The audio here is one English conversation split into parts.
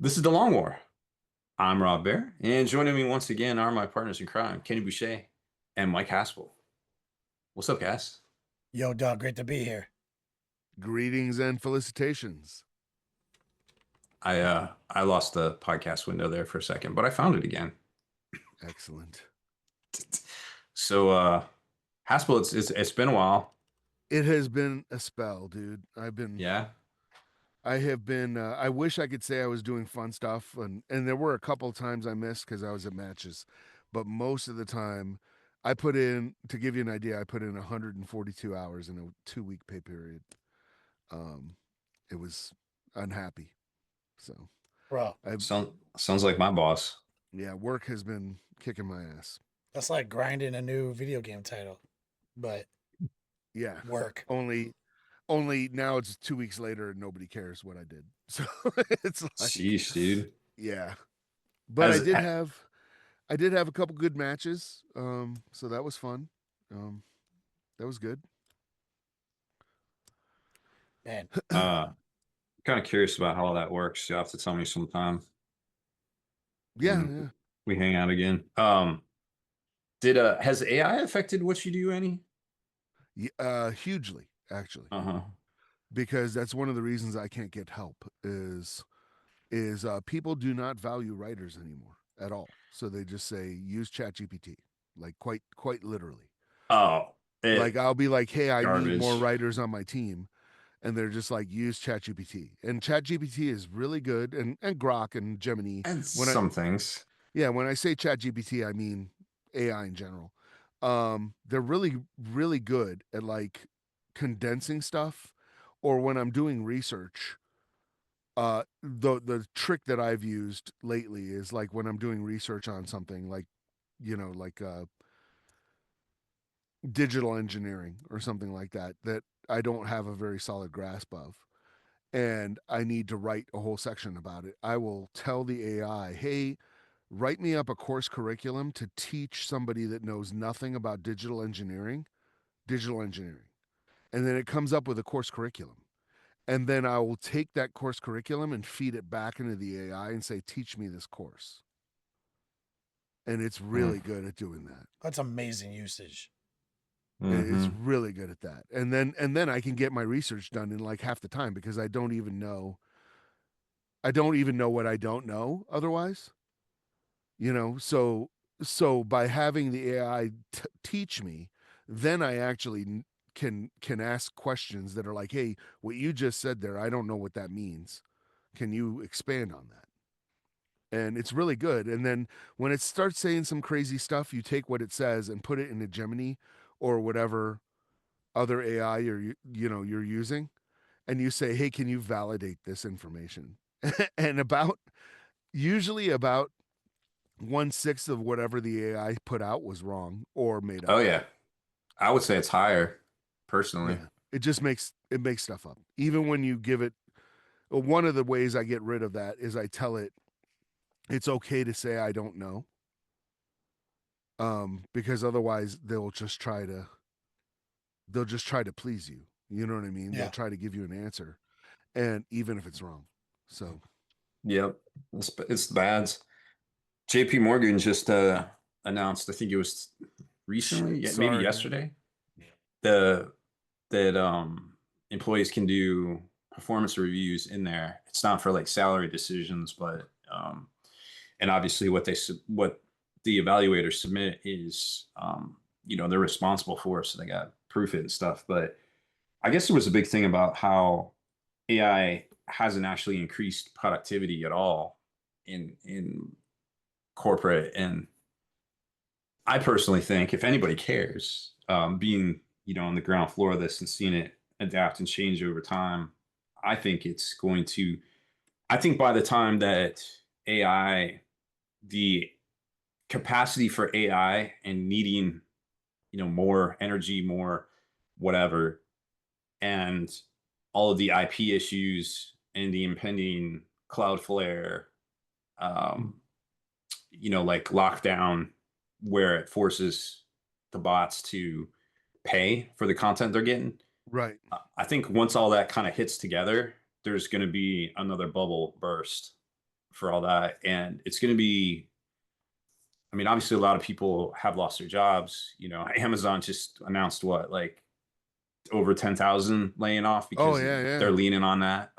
This is the Long War. I'm Rob Baer, and joining me once again are my partners in crime, Kenny Boucher and Mike Haspel. What's up, guys? Yo, dog, great to be here. Greetings and felicitations. I lost the podcast window there for a second, but I found it again. Excellent. So Haspel, it's been a while. It has been a spell, dude. Yeah. I have been I wish I could say I was doing fun stuff, and there were a couple of times I missed because I was at matches, but most of the time I put in, to give you an idea, I put in 142 hours in a 2-week pay period. It was unhappy. So Bro, I've Sounds like my boss. yeah, work has been kicking my ass. that's like grinding a new video game title, but Yeah. work. Only now it's 2 weeks later and nobody cares what I did. So it's like, Sheesh, dude. yeah. But As I did have a couple good matches. So that was fun. That was good. Man, kind of curious about how all that works. You'll have to tell me sometime Yeah, when yeah. we hang out again. Did has AI affected what you do any? Hugely, actually. Uh-huh. Because that's one of the reasons I can't get help is people do not value writers anymore at all. So they just say use ChatGPT, like quite literally. Oh, Like I'll be like, hey, I need more garbage. writers on my team. And they're just like, use ChatGPT. And ChatGPT is really good, and Grok and Gemini. And When I some things. when I say ChatGPT, I mean AI in general. They're really good at like condensing stuff, or when I'm doing research. The trick that I've used lately is like when I'm doing research on something like, like digital engineering or something like that I don't have a very solid grasp of, and I need to write a whole section about it. I will tell the AI, hey, write me up a course curriculum to teach somebody that knows nothing about digital engineering. And then it comes up with a course curriculum. And then I will take that course curriculum and feed it back into the AI and say, teach me this course. And it's really good at doing that. that's amazing usage. It's Mm-hmm. really good at that. And then I can get my research done in like half the time because I don't even know what I don't know otherwise. So by having the AI teach me, then I actually can ask questions that are like, hey, what you just said there, I don't know what that means. Can you expand on that? And it's really good. And then when it starts saying some crazy stuff, you take what it says and put it into Gemini or whatever other AI you're using, and you say, hey, can you validate this information? And usually about 1/6 of whatever the AI put out was wrong or made Oh up. yeah. I would say it's higher, personally. Yeah. It makes stuff up. Even when you give it, one of the ways I get rid of that is I tell it it's okay to say I don't know. Because otherwise they'll just try to please you. You know what I mean? They'll Yeah. try to give you an answer, and even if it's wrong. So Yep. It's the bads. JP Morgan just announced, I think it was recently, yeah, maybe sorry, man. yesterday, the that employees can do performance reviews in there. It's not for like salary decisions, but and obviously what the evaluators submit is they're responsible for, so they got proof it and stuff. But I guess there was a big thing about how AI hasn't actually increased productivity at all in corporate. And I personally think if anybody cares, being on the ground floor of this and seeing it adapt and change over time, I think it's going to. I think by the time that AI, the capacity for AI and needing more energy, more whatever, and all of the IP issues and the impending Cloudflare, um, like lockdown, where it forces the bots to pay for the content they're getting. Right. I think once all that kind of hits together, there's going to be another bubble burst for all that. And it's going to be, I mean, obviously a lot of people have lost their jobs. You know, Amazon just announced what, like over 10,000 laying off Oh because yeah, they're yeah. leaning on that.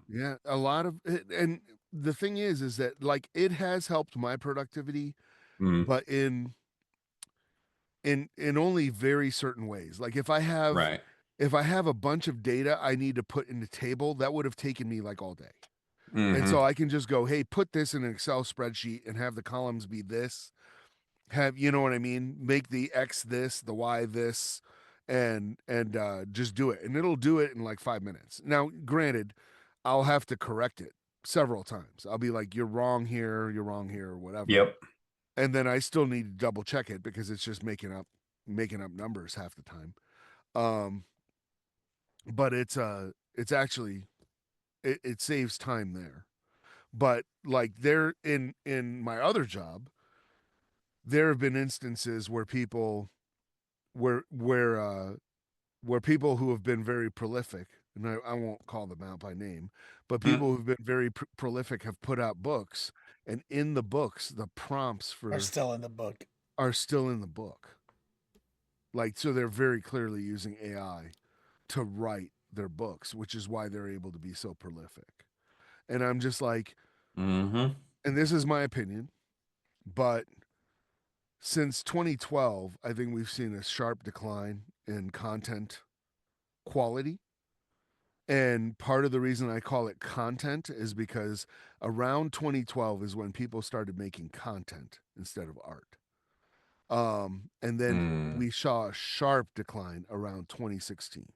Yeah, a lot of it, and the thing is that like it has helped my productivity, mm, but in only very certain ways. Like right. if I have a bunch of data I need to put in the table, that would have taken me like all day. And Hmm. so I can just go, hey, put this in an Excel spreadsheet and have the columns be this. Have you know what I mean? Make the X this, the Y this, and just do it. And it'll do it in like 5 minutes. Now, granted, I'll have to correct it several times. I'll be like, you're wrong here, or whatever. Yep. And then I still need to double check it because it's just making up numbers half the time. Um, but it's actually it saves time there. But like there in my other job, there have been instances where people where people who have been very prolific, and I won't call them out by name, but Mm, people who've been very prolific have put out books, and in the books, the prompts Are for still in the book. are still in the book. Like so, they're very clearly using AI to write their books, which is why they're able to be so prolific. And I'm just like, hmm and this is my opinion, but since 2012, I think we've seen a sharp decline in content quality. And part of the reason I call it content is because around 2012 is when people started making content instead of art. And then mm. we saw a sharp decline around 2016.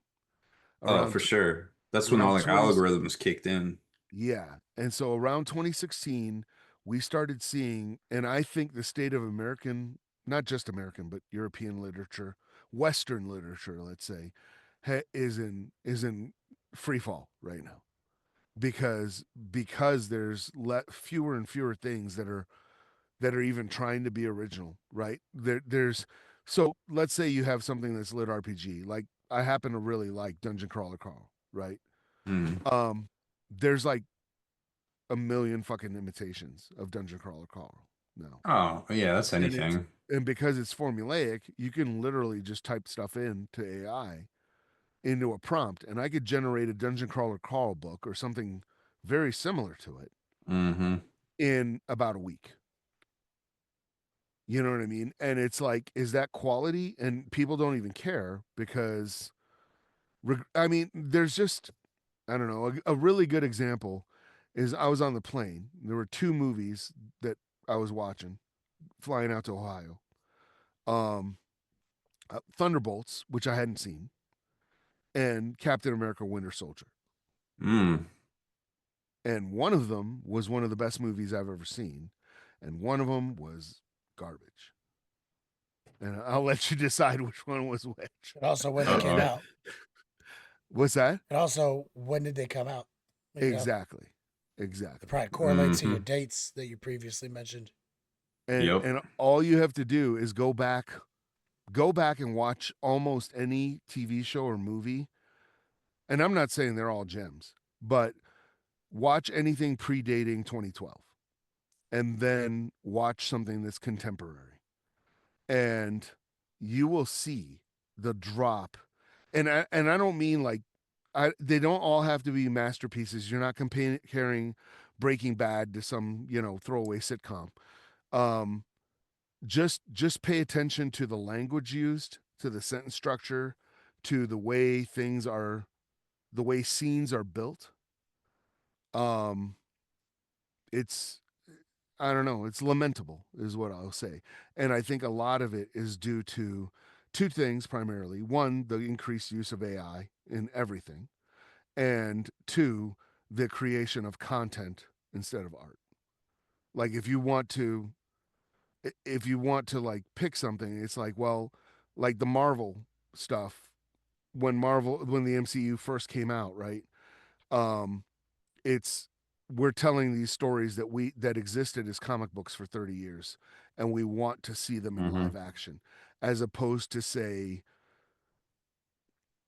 Oh, Around for sure. That's when all around the 20 algorithms kicked in. Yeah. And so around 2016, we started seeing, and I think the state of American, not just American, but European literature, Western literature, let's say, is in free fall right now because there's fewer and fewer things that are even trying to be original, right? There's so let's say you have something that's lit RPG, like I happen to really like Dungeon Crawler Carl, right? Mm. Um, there's like a million fucking imitations of Dungeon Crawler Carl now. Oh, yeah, that's And it's anything. and because it's formulaic, you can literally just type stuff into AI into a prompt, and I could generate a Dungeon Crawler Carl book or something very similar to it Hmm. in about a week. You know what I mean? And it's like, is that quality? And people don't even care because, I mean, there's just, I don't know, a really good example is I was on the plane. There were two movies that I was watching flying out to Ohio. Um, Thunderbolts, which I hadn't seen, and Captain America: Winter Soldier. Mm. And one of them was one of the best movies I've ever seen, and one of them was garbage. And I'll let you decide which one was which. And also when they came Uh-oh. out. What's that? And also when did they come out? You know, Exactly. it Exactly. probably correlates to your Hmm. dates that you previously mentioned. Yep. And all you have to do is go back and watch almost any TV show or movie. And I'm not saying they're all gems, but watch anything predating 2012 and then watch something that's contemporary. And you will see the drop. And I don't mean like they don't all have to be masterpieces. You're not comparing Breaking Bad to some, throwaway sitcom. Um, just pay attention to the language used, to the sentence structure, to the way scenes are built. Um, it's I don't know, it's lamentable is what I'll say. And I think a lot of it is due to two things primarily. One, the increased use of AI in everything, and two, the creation of content instead of art. Like if you want to like pick something, it's like, well, like the Marvel stuff when the MCU first came out, right? Um it's we're telling these stories that existed as comic books for 30 years and we want to see them in Hmm. live action as opposed to say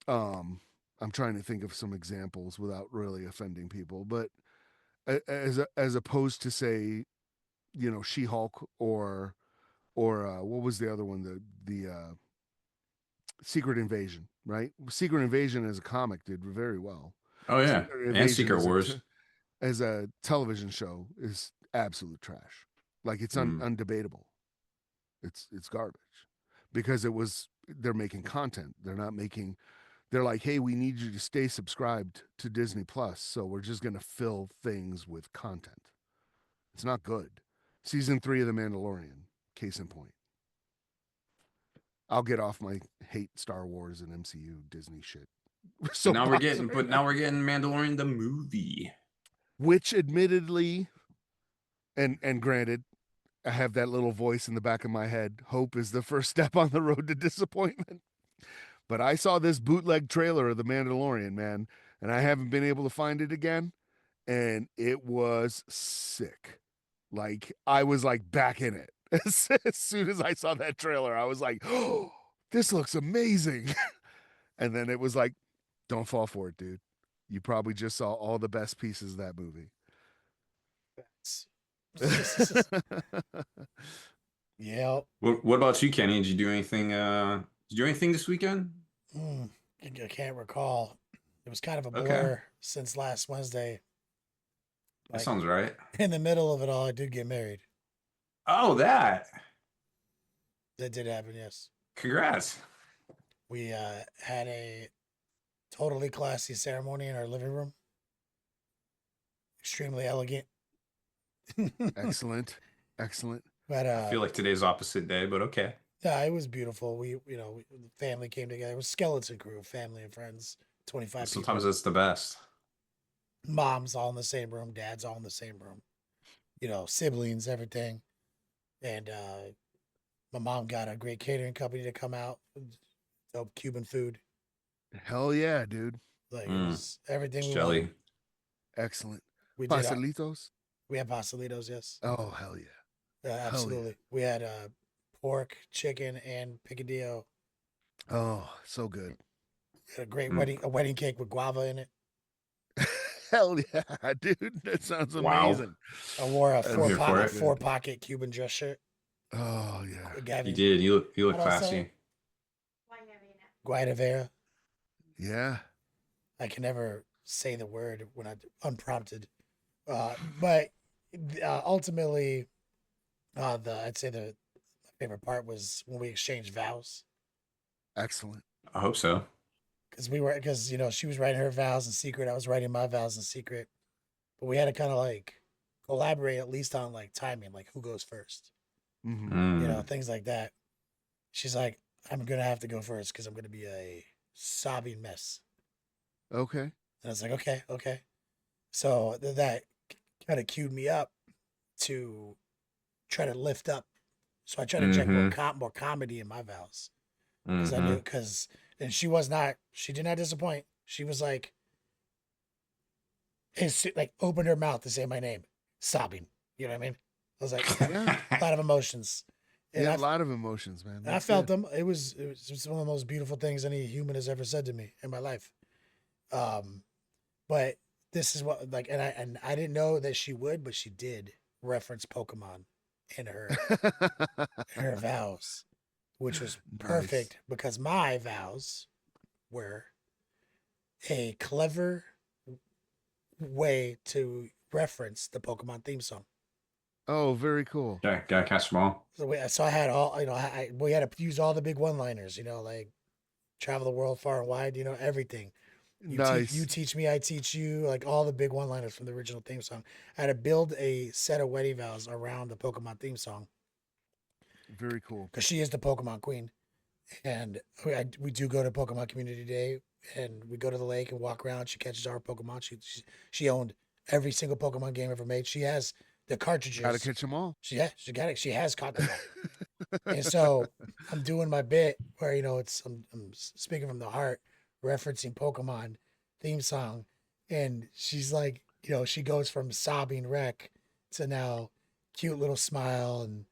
um I'm trying to think of some examples without really offending people, but as opposed to say, She-Hulk or what was the other one? The Secret Invasion, right? Secret Invasion as a comic did very well. Oh yeah, Secret and Invasion Secret Wars. as a television show is absolute trash. Like it's undebatable. It's garbage because they're making content. They're like, hey, we need you to stay subscribed to Disney Plus, so we're just gonna fill things with content. It's not good. Season 3 of The Mandalorian, case in point. I'll get off my hate Star Wars and MCU Disney shit. So now we're getting Mandalorian the movie. Which admittedly, and granted, I have that little voice in the back of my head. Hope is the first step on the road to disappointment. But I saw this bootleg trailer of The Mandalorian, man, and I haven't been able to find it again. And it was sick. Like, I was like back in it. As soon as I saw that trailer, I was like, oh, this looks amazing. And then it was like, don't fall for it, dude. You probably just saw all the best pieces of that movie. Yeah. What about you, Kenny? Did you do anything? Did you do anything this weekend? I can't recall. It was kind of a blur Okay. since last Wednesday. That sounds right. In the middle of it all, I did get married. Oh, that That did happen, yes. Congrats. We had a totally classy ceremony in our living room. Extremely elegant. Excellent. But I feel like today's opposite day, but okay. yeah, it was beautiful. The family came together. It was skeleton crew, family and friends, 25 Sometimes people. it's the best. Moms all in the same room, dads all in the same room. Siblings, everything. And my mom got a great catering company to come out, dope Cuban food. Hell yeah, dude. Like it was everything we Jelly. wanted. Excellent. We did. Pastelitos? We had pastelitos, yes. Oh, hell yeah. Absolutely. Yeah. We had pork, chicken, and picadillo. Oh, so good. We had a great wedding cake with guava in it. Hell yeah, dude. That sounds amazing. I wore a I'm four pocket Cuban dress shirt. Oh yeah. Gavin, You did. You look classy. Guayavera. Yeah. I can never say the word when I'm unprompted. But ultimately, I'd say my favorite part was when we exchanged vows. Excellent. I hope so. Because she was writing her vows in secret, I was writing my vows in secret, but we had to kind of like collaborate at least on like timing, like who goes first, things like that. She's like, I'm gonna have to go first because I'm gonna be a sobbing mess. Okay. And I was like, okay. So that kind of cued me up to try to lift up. So I tried to inject more comedy in my vows because I knew and she did not disappoint. She was like, opened her mouth to say my name, sobbing. You know what I mean? I was like, a lot of emotions. And a lot of emotions, man. I felt them. It was one of the most beautiful things any human has ever said to me in my life. But this is what and I didn't know that she would, but she did reference Pokemon in her vows, which was perfect because my vows were a clever way to reference the Pokemon theme song. Oh, very cool. Yeah, gotta catch them all. So I had all, we had to use all the big one-liners, like travel the world far and wide, everything. You teach me, I teach you, like all the big one-liners from the original theme song. I had to build a set of wedding vows around the Pokemon theme song. Very cool. Because she is the Pokemon queen. And we do go to Pokemon Community Day, and we go to the lake and walk around. She catches our Pokemon. She owned every single Pokemon game ever made. She has the cartridges. Gotta catch them all. She got it. She has caught them all. And so I'm doing my bit where I'm speaking from the heart, referencing Pokemon theme song, and she's like, she goes from sobbing wreck to now cute little smile, and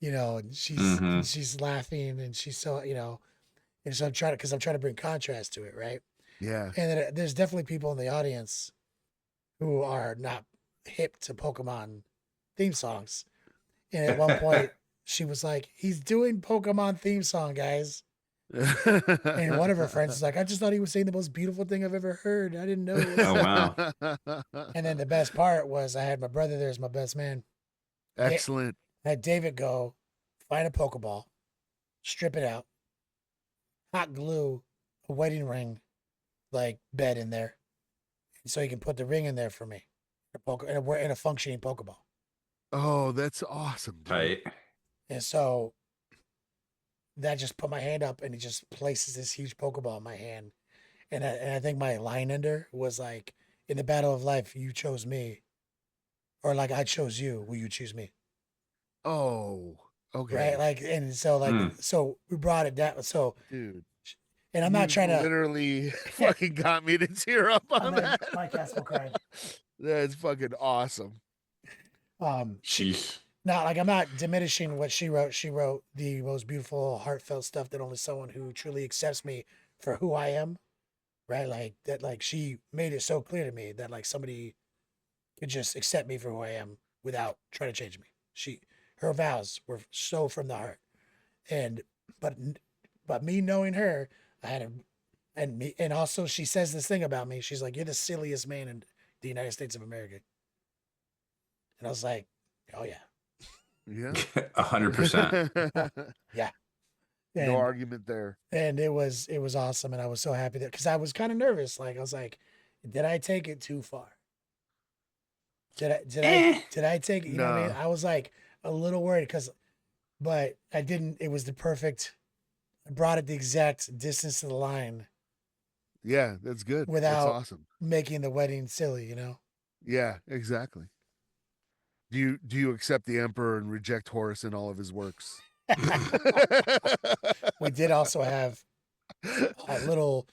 and she's laughing, and she's so and so I'm trying to bring contrast to it, right? Yeah. And then there's definitely people in the audience who are not hip to Pokemon theme songs. And at one point, she was like, "He's doing Pokemon theme song, guys." And one of her friends was like, "I just thought he was saying the most beautiful thing I've ever heard. I didn't know it was." Oh wow. And then the best part was I had my brother there as my best man. Excellent. I had David go find a Pokeball, strip it out, hot glue a wedding ring like bed in there, so he can put the ring in there for me, in a functioning Pokeball. Oh, that's awesome, dude. Right. And so that just put my hand up, and he just places this huge Pokeball in my hand. And I think my line ender was like, "In the battle of life, you chose me," or like, "I chose you. Will you choose me?" Oh, okay. Right? Like, and so like, Mm. so we brought it down. So, Dude. and I'm not You trying to. literally fucking got me to tear up on And then that. my Castle cried. That's fucking awesome. Sheesh. Not like I'm not diminishing what she wrote. She wrote the most beautiful, heartfelt stuff that only someone who truly accepts me for who I am, right? Like that. Like she made it so clear to me that like somebody could just accept me for who I am without trying to change me. Her vows were so from the heart, and but but me knowing her, I had a and also she says this thing about me. She's like, "You're the silliest man in the United States of America," and I was like, "Oh yeah, Yeah. 100%. yeah." No And argument there. and it was awesome, and I was so happy that because I was kind of nervous. Like I was like, "Did I take it too far? Eh. Did I take it?" You know what I mean? Nah. I was like a little worried but I didn't. It was the perfect. I brought it the exact distance to the line Yeah, that's good. That's without awesome. making the wedding silly, you know? Yeah, exactly. Do you accept the emperor and reject Horus in all of his works? We did also have little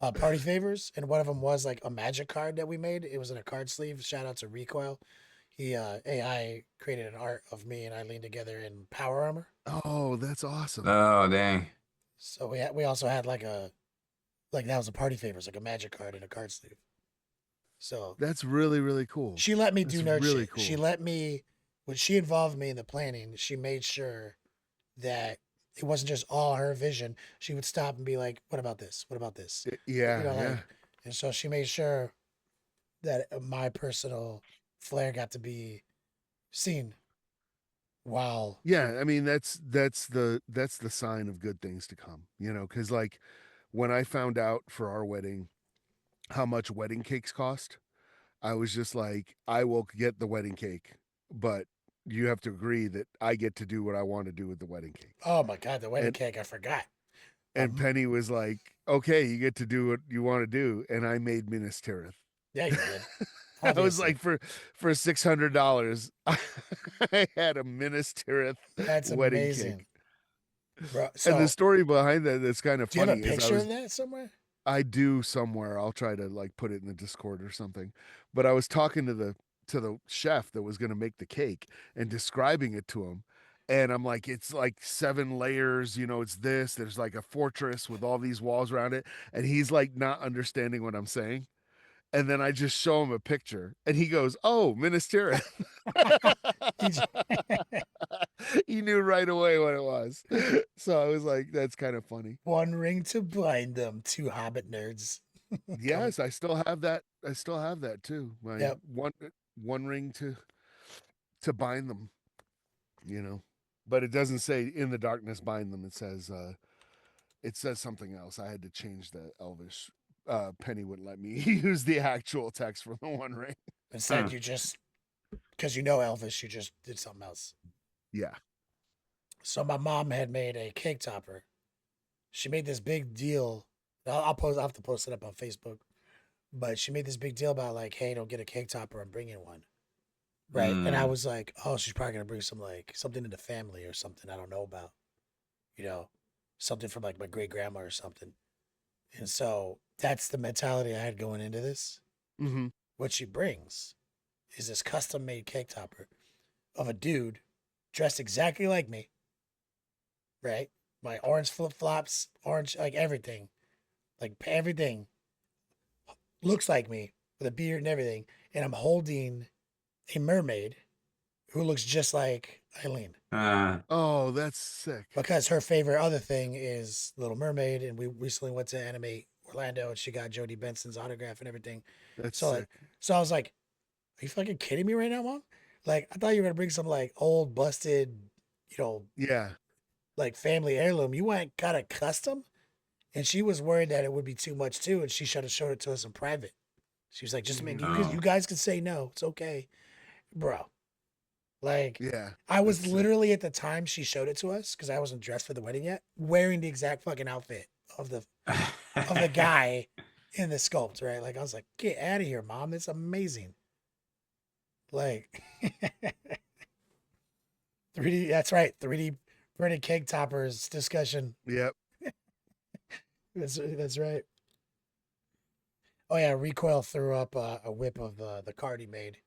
party favors, and one of them was like a magic card that we made. It was in a card sleeve. Shout out to Recoil. He AI created an art of me and Eileen together in power armor. Oh, that's awesome. Oh dang. So we also had like that was a party favors, like a magic card in a card sleeve. So That's really, really cool. she let me That's do nerd really shit. cool. She let me when she involved me in the planning. She made sure that it wasn't just all her vision. She would stop and be like, "What about this? What about this?" You Yeah, know, yeah. like, and so she made sure that my personal flair got to be seen. Wow. Yeah, I mean that's the sign of good things to come, cuz like when I found out for our wedding how much wedding cakes cost, I was just like, I will get the wedding cake, but you have to agree that I get to do what I want to do with the wedding cake. Oh my God, the wedding And cake! I forgot. and Penny was like, "Okay, you get to do what you want to do," and I made Minas Tirith. Yeah, you did. I was Obviously, like, for $600, I had a Minas Tirith that's wedding cake. amazing, bro. And the So, story behind that that's kind of do you have funny a is picture of that somewhere? I do somewhere. I'll try to like put it in the Discord or something. But I was talking to the chef that was going to make the cake and describing it to him. And I'm like, it's like 7 layers, it's this. There's like a fortress with all these walls around it. And he's like not understanding what I'm saying. And then I just show him a picture and he goes, "Oh, Minas Tirith." He j- He knew right away what it was. So I was like, that's kind of funny. One ring to blind them, two Hobbit nerds. Come, Yes, I still have that. I still have that too. My yep. one ring to bind them, you know. But it doesn't say "in the darkness bind them." It says something else. I had to change the Elvish. Penny wouldn't let me use the actual text for the one ring. Instead, you just because you know Elvis, you just did something else. Yeah. So my mom had made a cake topper. She made this big deal. I'll post. I have to post it up on Facebook. But she made this big deal about like, "Hey, don't get a cake topper. I'm bringing one." Right. And I Mm. was like, "Oh, she's probably gonna bring something in the family or something I don't know about. You know, something from like my great grandma or something." And so that's the mentality I had going into this. Mm-hmm. What she brings is this custom made cake topper of a dude dressed exactly like me, right? My orange flip flops, orange, like everything looks like me with a beard and everything. And I'm holding a mermaid who looks just like Eileen. Oh, that's sick. Because her favorite other thing is Little Mermaid, and we recently went to Animate Orlando, and she got Jodie Benson's autograph and everything. That's So, sick. so I was like, "Are you fucking kidding me right now, Mom? Like, I thought you were gonna bring some like old, busted, you know, Yeah. like family heirloom. You went got a custom." And she was worried that it would be too much too, and she should have showed it to us in private. She was like, "Just make you guys can say no. It's okay, bro." Like, Yeah. I was that's sick. literally at the time she showed it to us because I wasn't dressed for the wedding yet, wearing the exact fucking outfit of the guy in the sculpt, right? Like, I was like, "Get out of here, Mom! It's amazing." Like, 3D. That's right, 3D printed cake toppers discussion. Yep. That's right. Oh yeah, Recoil threw up a whip of the card he made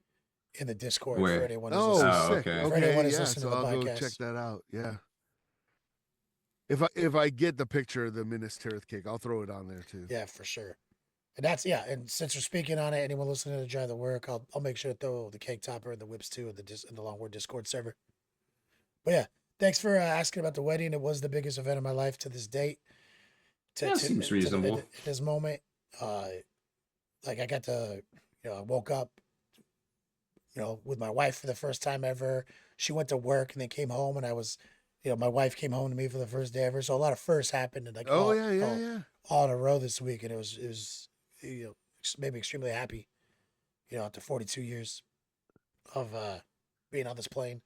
in the Discord for Where? anyone who's Oh, listening. Oh, sick. okay. For anyone Okay. who's Yeah. listening So to the I'll go podcast. check that out. Yeah. If I get the picture of the Minas Tirith cake, I'll throw it on there too. Yeah, for sure. And that's yeah. And since we're speaking on it, anyone listening to Drive the Work, I'll make sure to throw the cake topper and the whips too in the Longboard Discord server. But yeah, thanks for asking about the wedding. It was the biggest event of my life to this date. Yeah, seems reasonable. At this moment, like I got to, I woke up, with my wife for the first time ever. She went to work and then came home, and I was, my wife came home to me for the first day ever. So a lot of firsts happened, and like Oh yeah. all in a row this week, and it was made me extremely happy. After 42 years of being on this plane.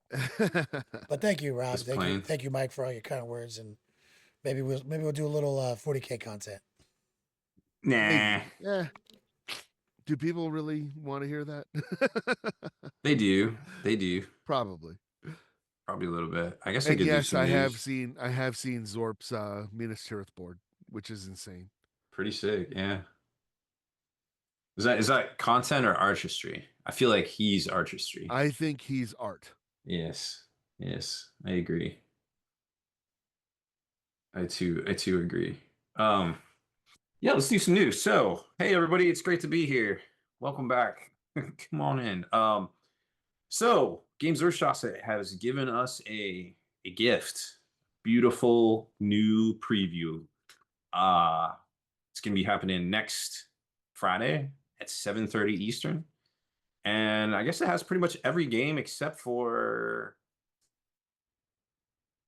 But thank you, Rob. This plane. Thank you, Mike, for all your kind words, and maybe we'll do a little 40K content. Nah. Maybe. Yeah. Do people really want to hear that? They do. They do. Probably. Probably a little bit. I guess I And could do yes, some I have news. seen Zorp's Minas Tirith board, which is insane. Pretty sick, yeah. Is that content or artistry? I feel like he's artistry. I think he's art. Yes. Yes, I agree. I too agree. Yeah, let's do some news. So, hey everybody, it's great to be here. Welcome back. Come on in. So Games Workshop has given us a gift. Beautiful new preview. It's gonna be happening next Friday at 7:30 Eastern. And I guess it has pretty much every game except for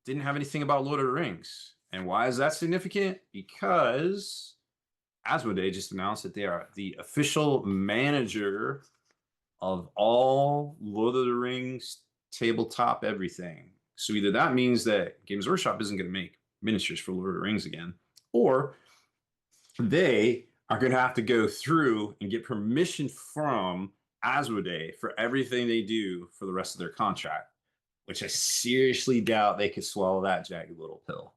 didn't have anything about Lord of the Rings. And why is that significant? Because Asmodee just announced that they are the official manager of all Lord of the Rings tabletop everything. So either that means that Games Workshop isn't going to make miniatures for Lord of the Rings again, or they are going to have to go through and get permission from Asmodee for everything they do for the rest of their contract, which I seriously doubt they could swallow that jagged little pill.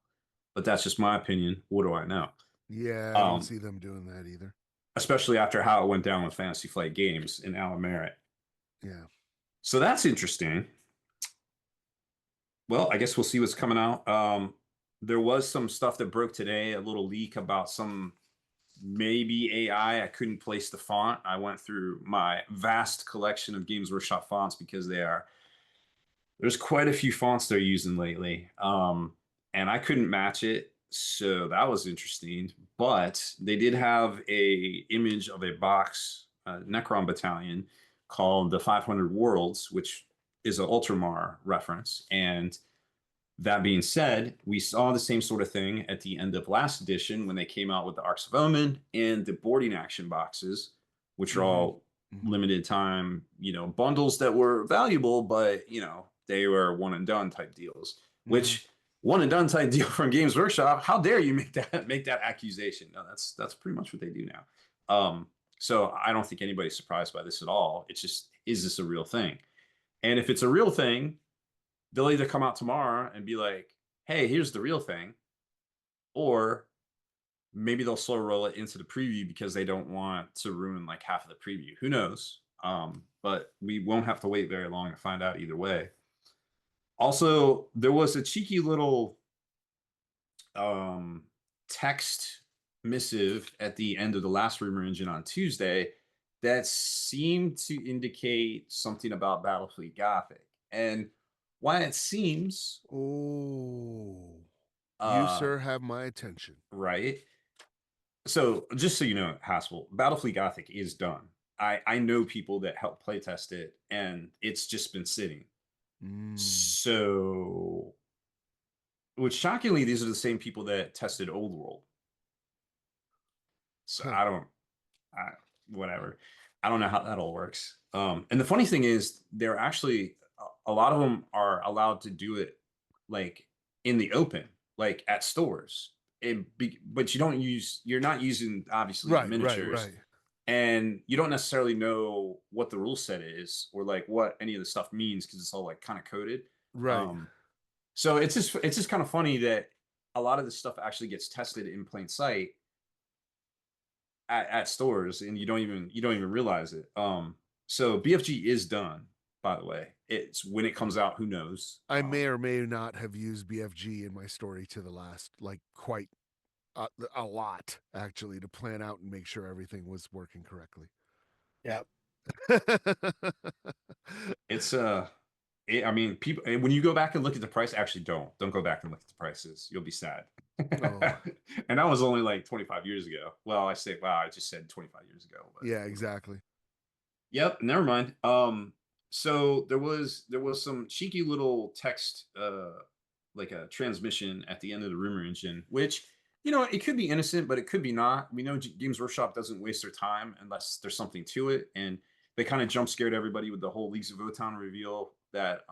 But that's just my opinion. What do I know? Yeah, I don't see them doing that either. Especially after how it went down with Fantasy Flight Games and Alan Merritt. Yeah. So that's interesting. Well, I guess we'll see what's coming out. There was some stuff that broke today, a little leak about some maybe AI. I couldn't place the font. I went through my vast collection of Games Workshop fonts because there's quite a few fonts they're using lately. And I couldn't match it. So that was interesting. But they did have a image of a box, Necron Battalion called the 500 Worlds, which is an Ultramar reference. And that being said, we saw the same sort of thing at the end of last edition when they came out with the Arcs of Omen and the boarding action boxes, which are all limited time, bundles that were valuable, but they were one and done type deals. Which one and done type deal from Games Workshop? How dare you make that accusation? No, that's pretty much what they do now. So I don't think anybody's surprised by this at all. It's just, is this a real thing? And if it's a real thing, they'll either come out tomorrow and be like, hey, here's the real thing. Or maybe they'll slow roll it into the preview because they don't want to ruin like half of the preview. Who knows? But we won't have to wait very long to find out either way. Also, there was a cheeky little text missive at the end of the last Rumor Engine on Tuesday that seem to indicate something about Battlefleet Gothic. And why it seems, Oh, you, uh, sir, have my attention. right. So just so you know, Haspel, Battlefleet Gothic is done. I know people that help playtest it, and it's just been sitting. Mm, So, which shockingly, these are the same people that tested Old World. So huh. I, whatever. I don't know how that all works. And the funny thing is, they're actually a lot of them are allowed to do it like in the open, like at stores. But you're not using obviously the Right, right, miniatures, right, and you don't necessarily know what the rule set is or like what any of the stuff means because it's all like kind of coded. right. Um, so it's just kind of funny that a lot of this stuff actually gets tested in plain sight at stores and you don't even realize it. So BFG is done, by the way. It's when it comes out, who knows? I may or may not have used BFG in my story to the last, like quite a lot actually, to plan out and make sure everything was working correctly. Yeah. It's I mean, people when you go back and look at the price, actually don't go back and look at the prices. You'll be sad. Oh, And that was only like 25 years ago. Well, I just said 25 years ago, but yeah, exactly. yep, never mind. So there was some cheeky little text, like a transmission at the end of the rumor engine, which it could be innocent, but it could be not. We know Games Workshop doesn't waste their time unless there's something to it, and they kind of jump scared everybody with the whole Leagues of Votann reveal that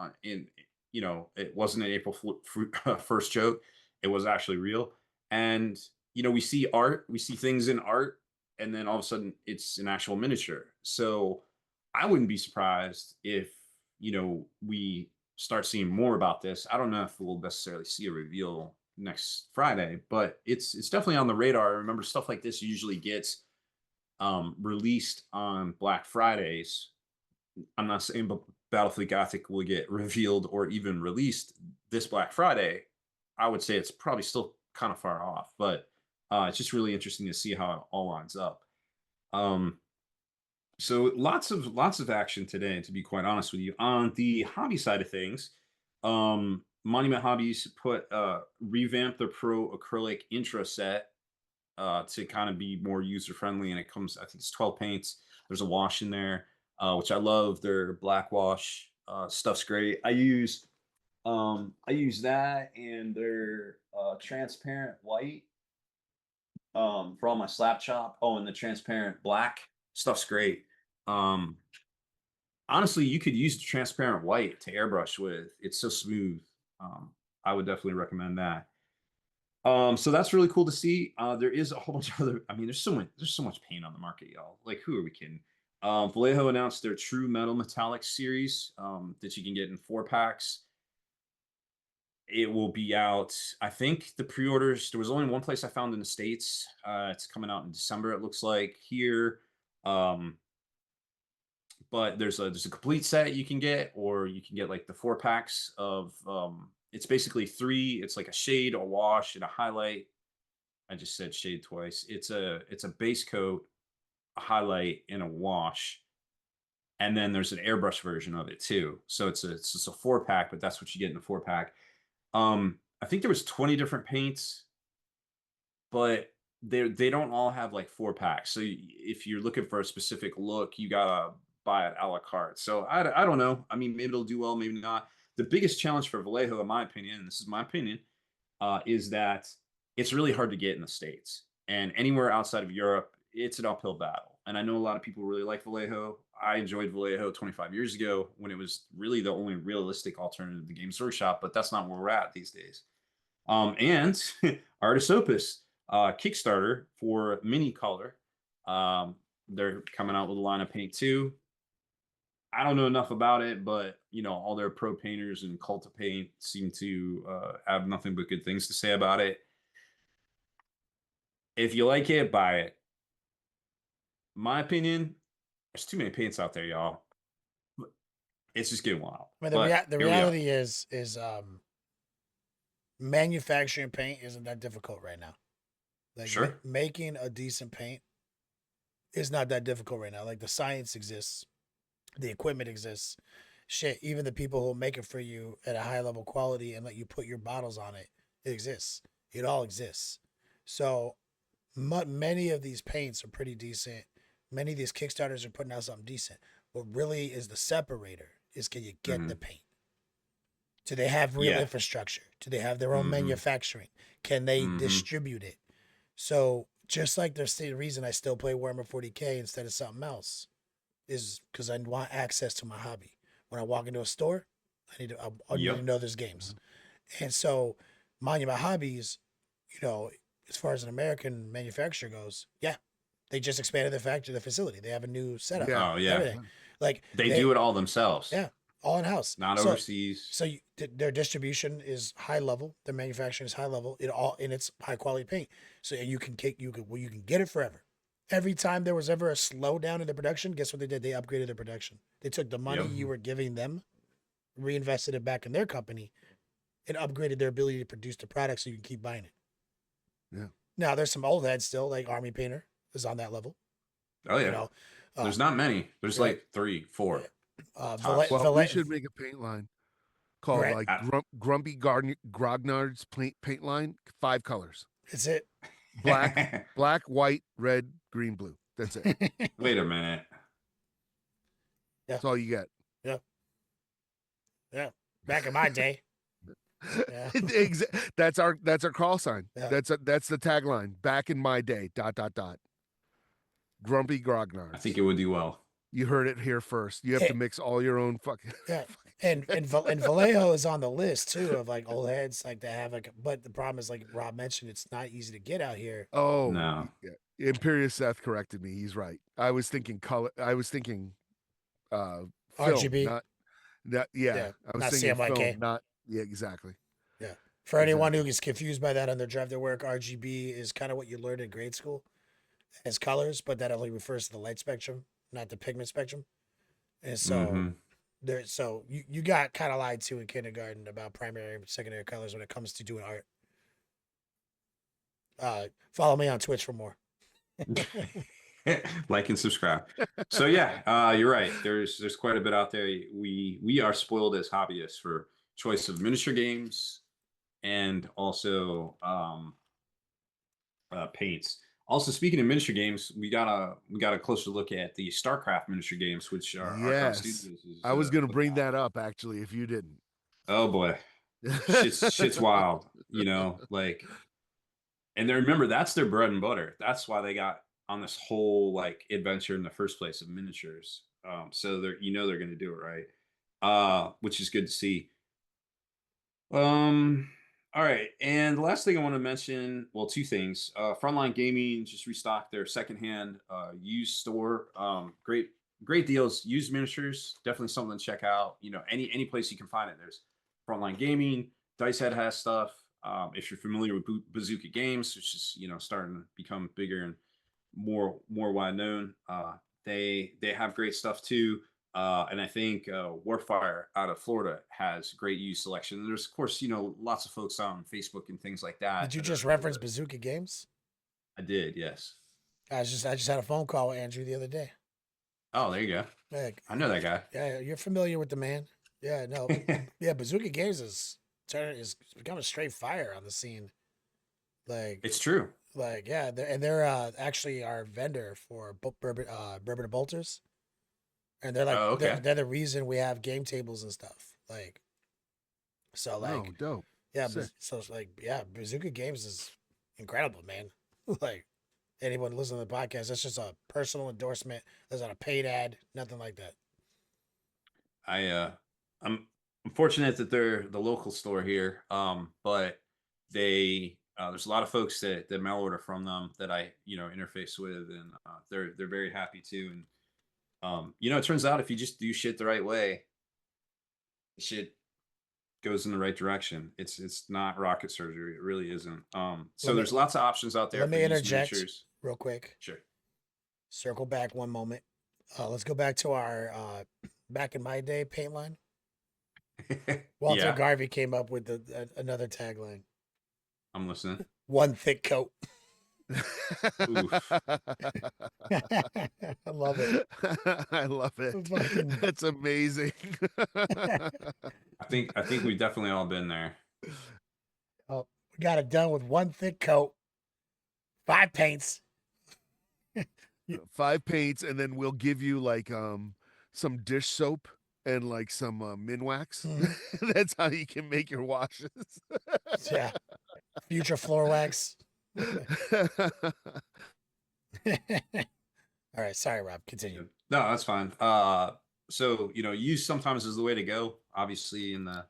it wasn't an first joke. It was actually real, and we see art, we see things in art, and then all of a sudden it's an actual miniature. So I wouldn't be surprised if we start seeing more about this. I don't know if we'll necessarily see a reveal next Friday, but it's definitely on the radar. Remember, stuff like this usually gets released on Black Fridays. I'm not saying Battlefleet Gothic will get revealed or even released this Black Friday. I would say it's probably still kind of far off, but it's just really interesting to see how it all lines up. Um, so lots of action today, to be quite honest with you. On the hobby side of things, Monument Hobbies revamped their Pro acrylic intro set to kind of be more user friendly, and it comes, I think it's 12 paints. There's a wash in there, which I love. Their black wash stuff's great. I use that and their transparent white for all my slap chop. Oh, and the transparent black stuff's great. Um, Honestly, you could use the transparent white to airbrush with. It's so smooth. Um, I would definitely recommend that. So that's really cool to see. There is a whole bunch of other. I mean, there's so much paint on the market, y'all. Like, who are we kidding? Vallejo announced their True Metal Metallic series that you can get in 4 packs. It will be out. I think the pre-orders. There was only one place I found in the States. It's coming out in December. It looks like here. Um, but there's a complete set you can get, or you can get like the 4 packs of it's basically three. It's like a shade, a wash, and a highlight. I just said shade twice. It's a base coat, a highlight, and a wash. And then there's an airbrush version of it too. So it's just a 4 pack, but that's what you get in the 4 pack. I think there was 20 different paints, but they don't all have like 4 packs. So if you're looking for a specific look, you gotta buy it a la carte. So I don't know. I mean, maybe it'll do well, maybe not. The biggest challenge for Vallejo, in my opinion, and this is my opinion, is that it's really hard to get in the States, and anywhere outside of Europe, it's an uphill battle. And I know a lot of people really like Vallejo. I enjoyed Vallejo 25 years ago when it was really the only realistic alternative to Games Workshop, but that's not where we're at these days. And Artis Opus Kickstarter for Mini Color. They're coming out with a line of paint too. I don't know enough about it, but all their pro painters and Cult of Paint seem to have nothing but good things to say about it. If you like it, buy it. My opinion, there's too many paints out there, y'all. It's just getting wild. I mean, But the here we are. reality is manufacturing paint isn't that difficult right now. Like Sure. making a decent paint is not that difficult right now. Like the science exists, the equipment exists. Shit, even the people who make it for you at a high level quality and let you put your bottles on it, it exists. It all exists. So many of these paints are pretty decent. Many of these Kickstarters are putting out something decent. What really is the separator is, can you get the paint? Do they have real infrastructure? Do they have their own manufacturing? Can they distribute it? So just like there's the reason I still play Warhammer 40K instead of something else is because I want access to my hobby. When I walk into a store, I need to know there's games. And so Monument Hobbies, you know, as far as an American manufacturer goes, they just expanded the facility. They have a new setup. Oh yeah. Everything. Like they do it all themselves. Yeah. All in house. Not overseas. So their distribution is high level. Their manufacturing is high level. It all in its high quality paint. So you can get it forever. Every time there was ever a slowdown in the production, guess what they did? They upgraded their production. They took the money you were giving them, reinvested it back in their company, and upgraded their ability to produce the product so you can keep buying it. Yeah. Now there's some old heads still, like Army Painter is on that level. Oh yeah. You know, there's not many. There's like 3, 4. We should make a paint line called like Grumpy Grognard's paint line. 5 colors. That's it. Black, white, red, green, blue. That's it. Wait a minute. That's all you get. Yeah. Back in my day. That's our call sign. Yeah. That's the tagline. Back in my day. ... Grumpy Grognard. I think it would do well. You heard it here first. You have to mix all your own fucking. Yeah. And Vallejo is on the list too of like old heads like to have like, but the problem is like Rob mentioned, it's not easy to get out here. Oh no. Yeah. Imperious Seth corrected me. He's right. I was thinking color. I was thinking film, RGB. I was thinking CMYK. film, not exactly. Yeah. For anyone who is confused by that on their drive to work, RGB is kind of what you learned in grade school as colors, but that only refers to the light spectrum, not the pigment spectrum. And so so you got kind of lied to in kindergarten about primary and secondary colors when it comes to doing art. Follow me on Twitch for more. Like and subscribe. So you're right. There's quite a bit out there. We are spoiled as hobbyists for choice of miniature games and also paints. Also, speaking of miniature games, we got a closer look at the StarCraft miniature games, which are yes. I was going to bring that up actually if you didn't. Oh boy, shit's wild. You know, like, and then remember that's their bread and butter. That's why they got on this whole like adventure in the first place of miniatures. So they're going to do it right, which is good to see. All right, and the last thing I want to mention, well, 2 things. Frontline Gaming just restocked their secondhand used store. Great deals. Used miniatures, definitely something to check out. You know, any place you can find it. There's Frontline Gaming. Dice Head has stuff. If you're familiar with Bazooka Games, which is starting to become bigger and more wide known, they have great stuff too. And I think Warfire out of Florida has great used selection. And there's, of course, lots of folks on Facebook and things like that. Did you just reference Bazooka Games? I did, yes. I just had a phone call with Andrew the other day. Oh, there you go. Like, I know that guy. Yeah, you're familiar with the man. Yeah, no. Yeah, Bazooka Games is become a straight fire on the scene. Like, it's true. Like, yeah, they're actually our vendor for Bourbon Bolters. And they're like, they're the reason we have game tables and stuff. Like, so like, dope. Yeah. So it's like, yeah, Bazooka Games is incredible, man. Like, anyone listening to the podcast, that's just a personal endorsement. That's not a paid ad, nothing like that. I'm fortunate that they're the local store here. But there's a lot of folks that mail order from them that I interface with, and they're very happy too. And it turns out if you just do shit the right way, shit goes in the right direction. It's not rocket surgery. It really isn't. So there's lots of options out there. Let me interject real quick. Sure. Circle back one moment. Let's go back to our back in my day paint line. Walter Garvey came up with another tagline. I'm listening. One thick coat. Oof. I love it. I love it. Fucking That's amazing. I think we've definitely all been there. oh, we got it done with one thick coat, 5 paints. 5 paints, and then we'll give you like some dish soap and like some Minwax. Mhm. That's how you can make your washes. Yeah, future floor wax. All right, sorry, Rob. Continue. No, that's fine. So use sometimes is the way to go. Obviously, in the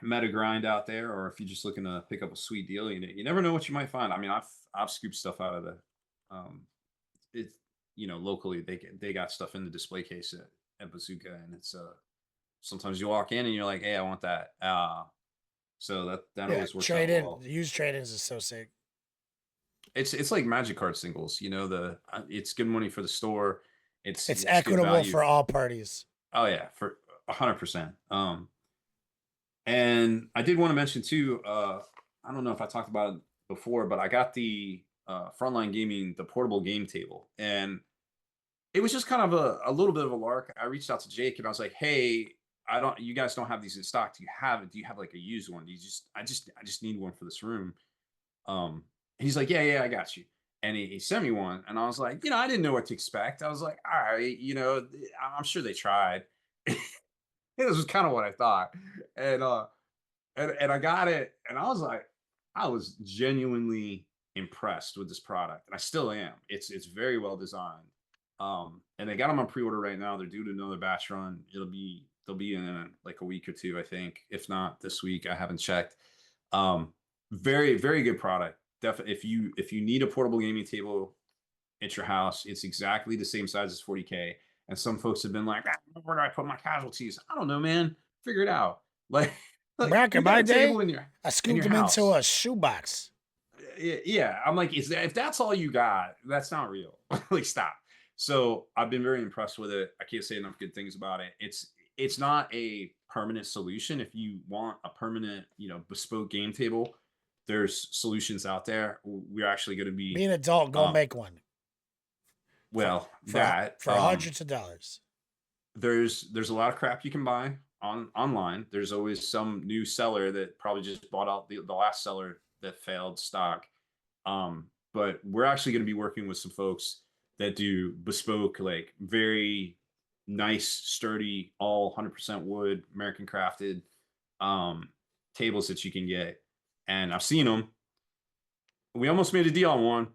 meta grind out there, or if you're just looking to pick up a sweet deal, you never know what you might find. I mean, I've scooped stuff out of the, it's locally they got stuff in the display case at Bazooka, and it's sometimes you walk in and you're like, hey, I want that. So that Yeah, always works trade out in. well. Used trade-ins is so sick. It's like magic card singles. It's good money for the store. It's Good equitable value. for all parties. Oh yeah, for 100%. And I did want to mention too. I don't know if I talked about it before, but I got the Frontline Gaming, the portable game table, and it was just kind of a little bit of a lark. I reached out to Jake and I was like, "Hey, you guys don't have these in stock. Do you have it? Do you have like a used one? I just need one for this room." He's like, "Yeah, I got you." And he sent me one, and I was like, I didn't know what to expect. I was like, "All right, I'm sure they tried." This was kind of what I thought, and and I got it, and I was like, I was genuinely impressed with this product, and I still am. It's very well designed. And they got them on pre-order right now. They're due to another batch run. They'll be in like a week or two, I think, if not this week. I haven't checked. Very very good product. Definitely, if you need a portable gaming table at your house, it's exactly the same size as 40K. And some folks have been like, where do I put my casualties? I don't know, man. Figure it out. Like Back you in got my a day, table I in scooped your them into house. a shoebox. Yeah, I'm like, if that's all you got, that's not real. Like, stop. So I've been very impressed with it. I can't say enough good things about it. It's not a permanent solution. If you want a permanent, bespoke game table, there's solutions out there. We're actually going to Be be, an adult, go um, make one well, for that hundreds of dollars. there's a lot of crap you can buy online. There's always some new seller that probably just bought out the last seller that failed stock. But we're actually going to be working with some folks that do bespoke, like very nice, sturdy, all 100% wood, American crafted tables that you can get. And I've seen them. We almost made a deal on one,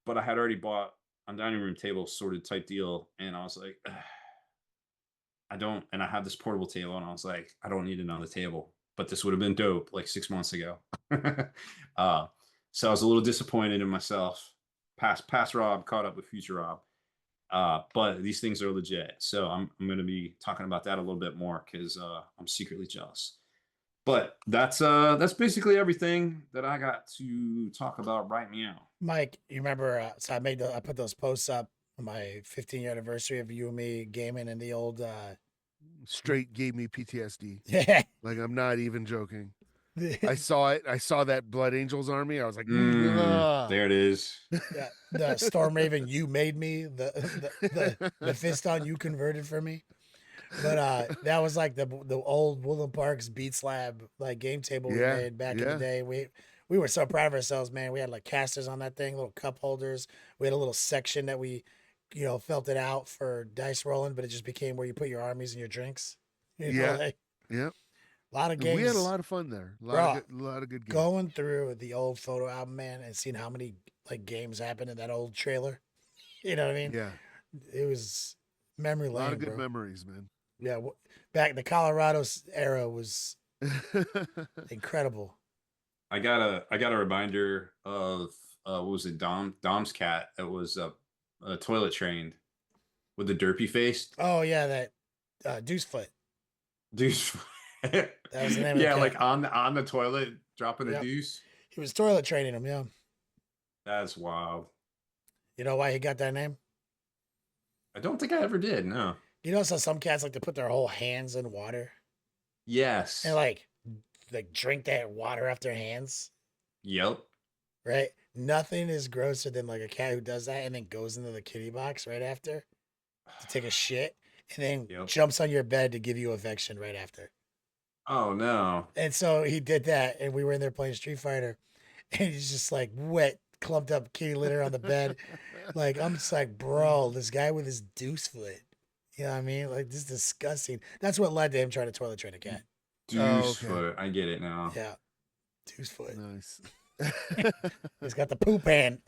but I had already bought a dining room table sorted type deal, and I was like, I don't, and I have this portable table, and I was like, I don't need another table, but this would have been dope like 6 months ago. uh, so I was a little disappointed in myself. Past Rob caught up with future Rob. But these things are legit. So I'm going to be talking about that a little bit more because I'm secretly jealous. But that's basically everything that I got to talk about right now. Mike, you remember? So I put those posts up on my 15-year anniversary of you and me gaming in the old. Straight gave me PTSD. Yeah. Like, I'm not even joking. I saw it. I saw that Blood Angels army. I was like, There it is. Yeah, the Storm Raven you made me, the Mephiston you converted for me. But that was like the old Woodland Parks Beat Slab like game table we Yeah, made back in the yeah. day. We were so proud of ourselves, man. We had like casters on that thing, little cup holders. We had a little section that we, felt it out for dice rolling, but it just became where you put your armies and your drinks. Yeah. Like, Yeah. a lot of We had a games. lot of fun there. A Bro, lot of good games. Going through the old photo album, man, and seeing how many like games happened in that old trailer. You know what I mean? Yeah. It was memory A lane, lot of good bro. memories, man. Yeah, back the Colorado era was incredible. I got a reminder of what was it, Dom's cat that was toilet trained with the derpy face. Oh yeah, that Deuce Foot. Deuce. That was the name of the Yeah, cat. like on the toilet dropping a Yep. deuce. He was toilet training him. Yeah. That's wild. You know why he got that name? I don't think I ever did. No. You know, so some cats like to put their whole hands in water Yes. and like drink that water off their hands, Yep. right? Nothing is grosser than like a cat who does that and then goes into the kitty box right after to take a shit and then Yep. jumps on your bed to give you affection right after. Oh no. And so he did that, and we were in there playing Street Fighter, and he's just like wet, clumped up kitty litter on the bed. Like I'm just like, bro, this guy with his deuce foot. You know what I mean? Like this is disgusting. That's what led to him trying to toilet train a cat. Deuce okay. foot. I get it now. Yeah, deuce foot. Nice. He's got the poop hand.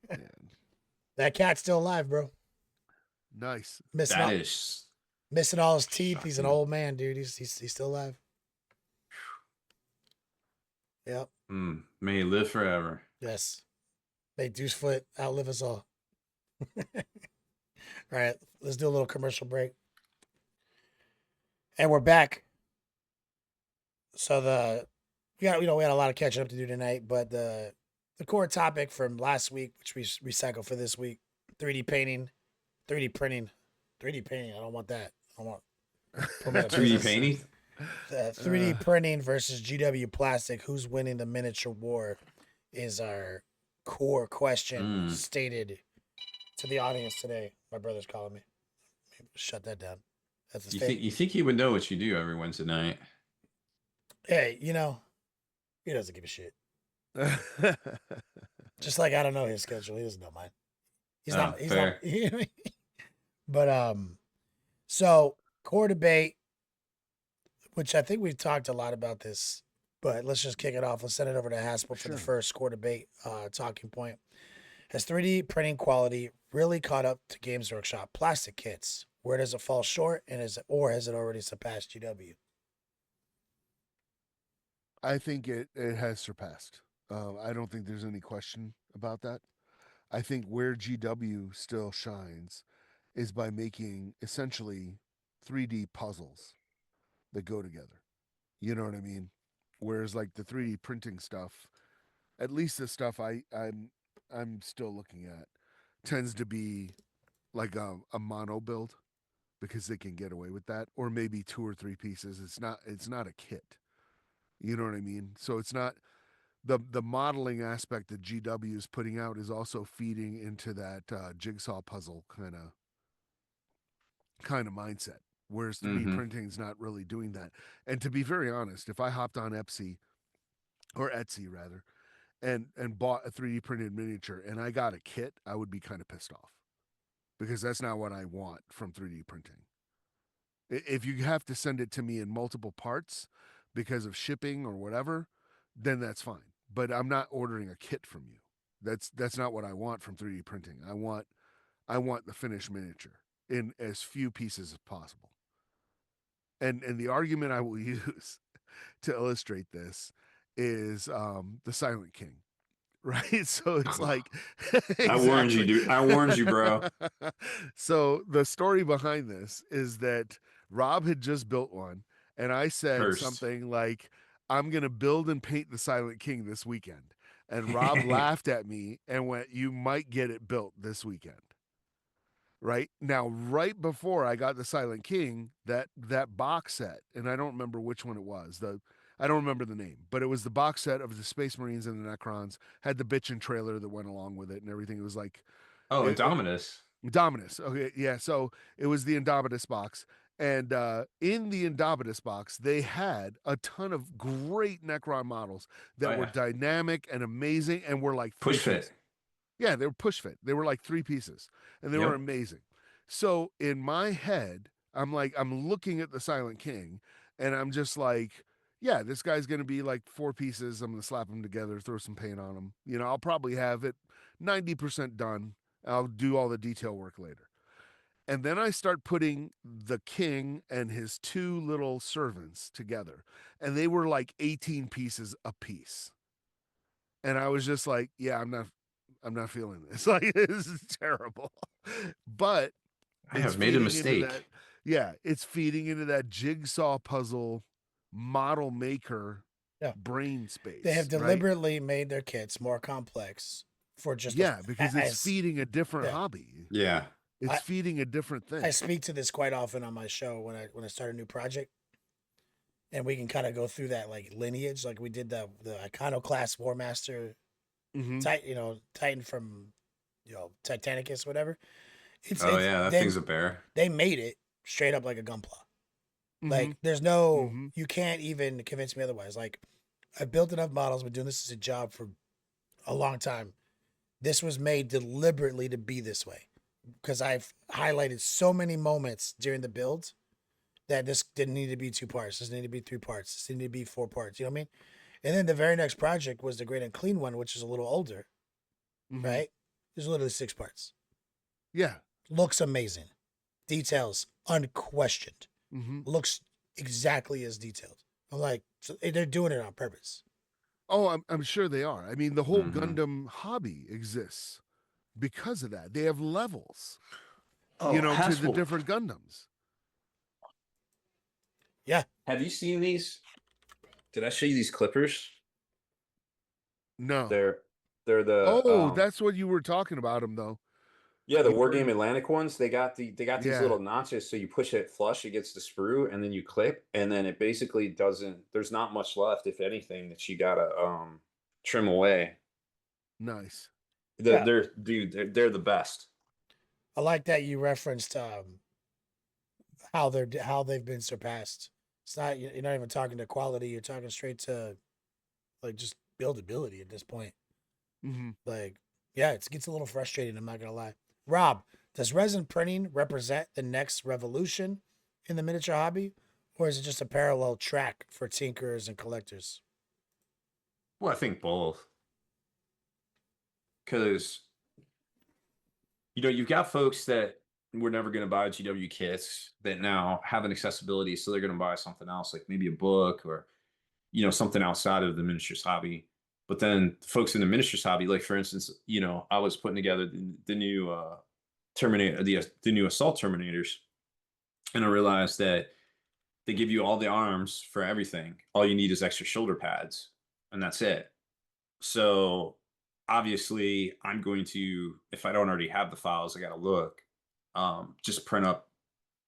Man, That cat's still alive, bro. nice. Missing That all, is missing all his teeth. He's an shocking. old man, dude. He's still alive. Yep. May he live forever. Yes. May Deucefoot outlive us all. All right, let's do a little commercial break. And we're back. So we had a lot of catching up to do tonight, but the core topic from last week, which we recycled for this week, 3D painting, 3D printing. 3D painting, I don't want that. I want 3D painting. 3D printing versus GW plastic. Who's winning the miniature war is our core question stated to the audience today. My brother's calling me. Shut that down. That's his You think he would know what you do every Wednesday night? Hey, he doesn't give a shit. Just like I don't know his schedule. He doesn't know mine. He's not. But so core debate, which I think we've talked a lot about this, but let's just kick it off. Let's send it over to Haspel for the first core debate talking point. Has 3D printing quality really caught up to Games Workshop plastic kits? Where does it fall short, and has it already surpassed GW? I think it has surpassed. I don't think there's any question about that. I think where GW still shines is by making essentially 3D puzzles that go together. You know what I mean? Whereas like the 3D printing stuff, at least the stuff I'm still looking at, tends to be like a mono build because they can get away with that, or maybe 2 or 3 pieces. It's not a kit. You know what I mean? So it's not the modeling aspect that GW is putting out is also feeding into that jigsaw puzzle kind of mindset. Whereas 3D printing is not really doing that. And to be very honest, if I hopped on Etsy rather, and bought a 3D printed miniature and I got a kit, I would be kind of pissed off because that's not what I want from 3D printing. If you have to send it to me in multiple parts because of shipping or whatever, then that's fine. But I'm not ordering a kit from you. That's not what I want from 3D printing. I want the finished miniature in as few pieces as possible. And the argument I will use to illustrate this is the Silent King. Right? So it's like I warned you, dude. I warned you, bro. So the story behind this is that Rob had just built one, and I said something like, I'm gonna build and paint the Silent King this weekend. And Rob laughed at me and went, you might get it built this weekend. Right now, right before I got the Silent King, that box set, and I don't remember which one it was. I don't remember the name, but it was the box set of the Space Marines and the Necrons. Had the bitchin' trailer that went along with it and everything. It was like, Indominus. Indominus. Okay, yeah. So it was the Indominus box, and in the Indominus box, they had a ton of great Necron models that were dynamic and amazing, and were like push fit. Yeah, they were push fit. They were like 3 pieces, and they were amazing. So in my head, I'm looking at the Silent King, and I'm just like, yeah, this guy's going to be like 4 pieces. I'm going to slap them together, throw some paint on them. You know, I'll probably have it 90% done. I'll do all the detail work later. And then I start putting the king and his 2 little servants together, and they were like 18 pieces a piece. And I was just like, yeah, I'm not feeling this. Like, this is terrible. But I have made a mistake. It's feeding into that jigsaw puzzle model maker brain space. They have deliberately made their kits more complex for just because it's feeding a different hobby. Yeah. It's feeding a different thing. I speak to this quite often on my show when I start a new project. And we can kind of go through that like lineage, like we did the Iconoclast War Master Mm-hmm. Titan from Titanicus, whatever. Oh It's yeah, that thing's a bear. they made it straight up like a gunpla. Mm-hmm. Like there's no you can't even convince me otherwise. Like I've built enough models, been doing this as a job for a long time. This was made deliberately to be this way because I've highlighted so many moments during the build that this didn't need to be 2 parts. This needed to be 3 parts. This needed to be 4 parts. You know what I mean? And then the very next project was the Great and Clean one, which is a little older, Mm-hmm. right? There's literally 6 parts. Yeah. Looks amazing. Details unquestioned. Mm-hmm. Looks exactly as detailed. I'm like, so they're doing it on purpose. Oh, I'm sure they are. I mean, the whole Mhm. Gundam hobby exists because of that. They have levels, Oh, to the Haspel, different Gundams. Yeah. have you seen these? Did I show you these clippers? No. They're the Oh, that's what you were talking about them though. yeah, the You were- Wargame Atlantic ones. They got these Yeah. little notches, so you push it flush, it gets the sprue, and then you clip, and then it basically doesn't. There's not much left, if anything, that you gotta trim away. Nice. Yeah. They're the best. I like that you referenced how they've been surpassed. It's not you're not even talking to quality. You're talking straight to like just buildability at this point. Mm-hmm. Like, yeah, it gets a little frustrating. I'm not gonna lie. Rob, does resin printing represent the next revolution in the miniature hobby, or is it just a parallel track for tinkerers and collectors? Well, I think both, because you've got folks that were never going to buy GW kits that now have an accessibility, so they're going to buy something else, like maybe a book or something outside of the miniatures hobby. But then folks in the miniatures hobby, like for instance, I was putting together the new Terminator, the new assault Terminators, and I realized that they give you all the arms for everything. All you need is extra shoulder pads, and that's it. So obviously, I'm going to, if I don't already have the files, I got to look. Just print up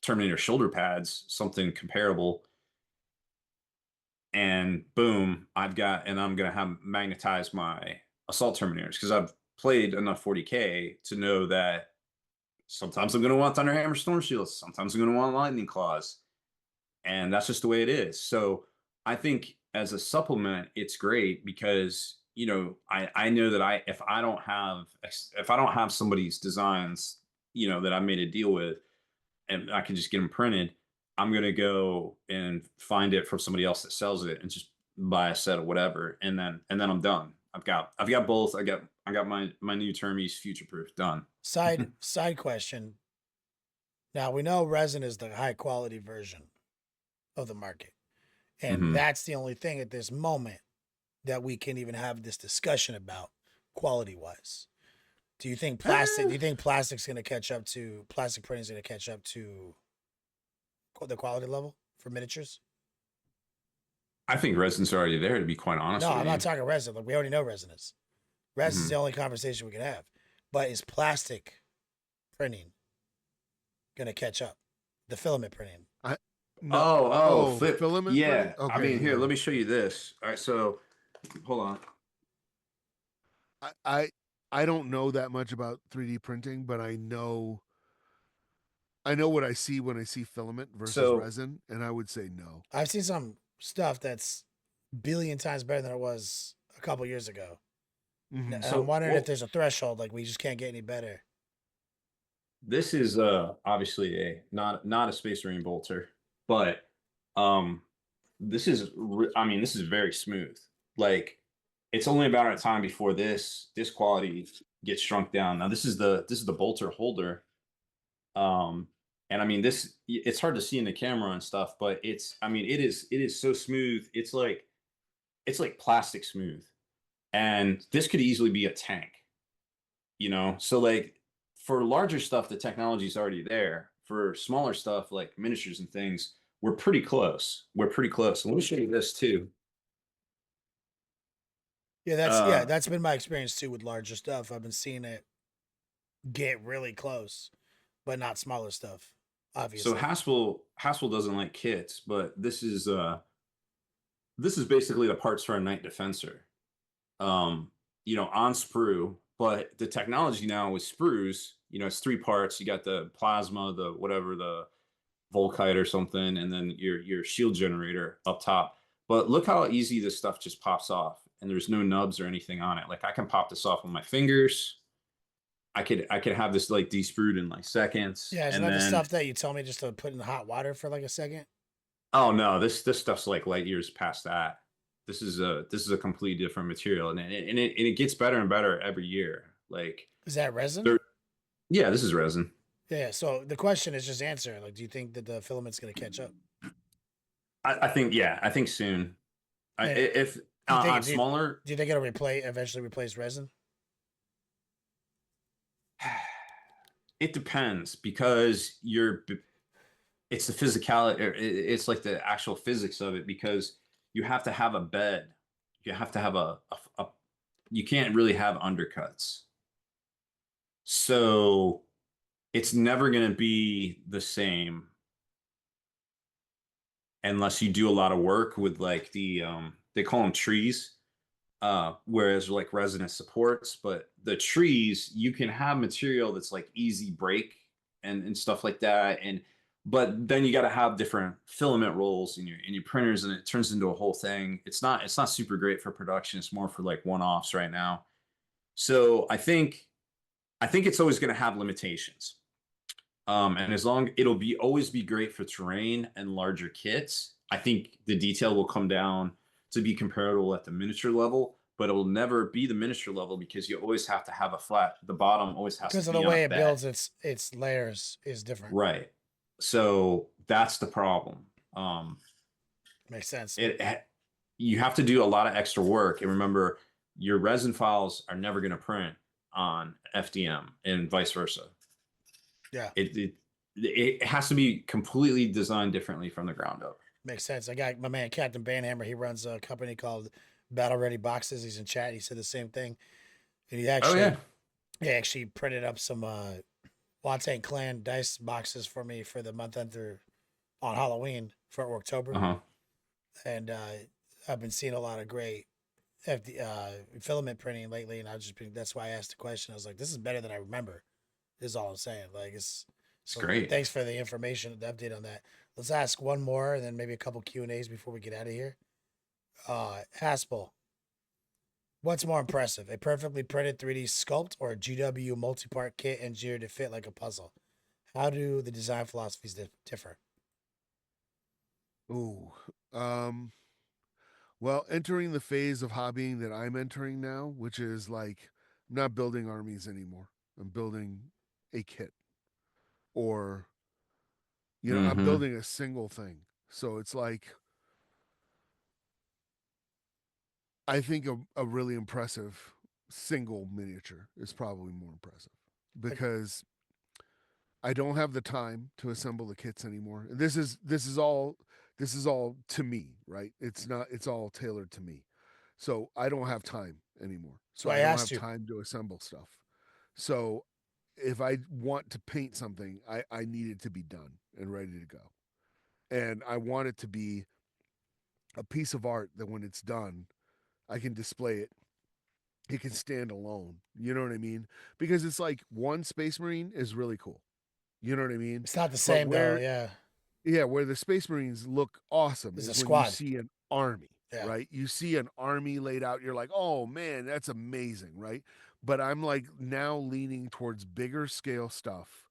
Terminator shoulder pads, something comparable, and boom, and I'm gonna have magnetize my assault Terminators because I've played enough 40K to know that sometimes I'm gonna want Thunderhammer Storm Shields, sometimes I'm gonna want Lightning Claws, and that's just the way it is. So I think as a supplement, it's great because I know that if I don't have somebody's designs that I made a deal with and I can just get them printed, I'm gonna go and find it from somebody else that sells it and just buy a set of whatever, and then I'm done. I've got both. I got my new Termies future proof done. Side question. Now we know resin is the high quality version of the market, and Hmm. that's the only thing at this moment that we can even have this discussion about quality wise. Do you think plastic? Do you think plastic printing is going to catch up to the quality level for miniatures? I think resin's already there, to be quite honest No, with I'm you. not talking resin. Like we already know resin is. Resin is Hmm. the only conversation we can have. But is plastic printing going to catch up? The filament printing. No. Oh, flip. Filament printing. Yeah. I Okay. mean, here, Yeah. let me show you this. All right, so hold on. I don't know that much about 3D printing, but I know what I see when I see filament versus So resin, and I would say no. I've seen some stuff that's billion times better than it was a couple years ago. Mm-hmm. And I'm so wondering if well, there's a threshold, like we just can't get any better. this is obviously not a Space Marine bolter, but um I mean, this is very smooth. Like, it's only a matter of time before this quality gets shrunk down. Now this is the bolter holder. Um and I mean, it's hard to see in the camera and stuff, but it is so smooth. It's like plastic smooth. And this could easily be a tank. So like for larger stuff, the technology is already there. For smaller stuff like miniatures and things, we're pretty close. Let me show you this too. Yeah, Uh, that's been my experience too with larger stuff. I've been seeing it get really close, but not smaller stuff, so obviously. Haspel doesn't like kits, but this is basically the parts for a Knight Defensor. Um, on sprue, but the technology now with sprues, it's 3 parts. You got the plasma, the whatever, the volkite or something, and then your shield generator up top. But look how easy this stuff just pops off, and there's no nubs or anything on it. Like I can pop this off with my fingers. I could have this like desprued in like seconds, Yeah, isn't and that the then stuff that you told me just to put in the hot water for like a second? oh no, this stuff's like light years past that. This is a completely different material, and it gets better and better every year. Like Is that resin? there, yeah, this is resin. Yeah. So the question is just answer. Like, do you think that the filament's going to catch up? I think yeah, I think soon. And If do you think on smaller, do you think it'll eventually replace resin? it depends because it's the physicality, it's like the actual physics of it because you have to have a bed, you have to have a you can't really have undercuts, so it's never going to be the same unless you do a lot of work with like they call them trees, whereas like resonance supports, but the trees you can have material that's like easy break and stuff like that, and but then you got to have different filament rolls in your printers, and it turns into a whole thing. It's not super great for production. It's more for like one-offs right now. So I think it's always going to have limitations. And as long it'll be always be great for terrain and larger kits. I think the detail will come down to be comparable at the miniature level, but it will never be the miniature level because you always have to have a flat. The bottom always has Because to of the be on a way it bed. builds its layers is different. Right. So that's the problem. Makes sense. You have to do a lot of extra work, and remember, your resin files are never going to print on FDM, and vice versa. Yeah, It has to be completely designed differently from the ground up. makes sense. I got my man Captain Banhammer. He runs a company called Battle Ready Boxes. He's in chat. He said the same thing, and Oh yeah. he actually printed up some Watang Clan dice boxes for me for the month enter on Halloween for October, Uh huh. and I've been seeing a lot of great filament printing lately, and that's why I asked the question. I was like, this is better than I remember. Is all I'm saying. Like it's It's so. great. Thanks for the information, the update on that. Let's ask one more, and then maybe a couple Q&As before we get out of here. Haspel, what's more impressive, a perfectly printed 3D sculpt or a GW multi-part kit engineered to fit like a puzzle? How do the design philosophies differ? Ooh. Um, well, entering the phase of hobbying that I'm entering now, which is like I'm not building armies anymore. I'm building a kit or I'm Mm-hmm. building a single thing. So it's like I think a really impressive single miniature is probably more impressive Like, because I don't have the time to assemble the kits anymore. And this is all to me, right? It's all tailored to me. So I don't have time anymore. so So I I don't asked have you. time to assemble stuff. So if I want to paint something, I need it to be done and ready to go. And I want it to be a piece of art that when it's done, I can display it. It can stand alone. You know what I mean? Because it's like one Space Marine is really cool. You know what I mean? It's not the But same though. where Yeah, where the Space Marines look awesome it's a is when you squad. see an army, Yeah, right? You see an army laid out, you're like, "Oh man, that's amazing," right? But I'm like now leaning towards bigger scale stuff.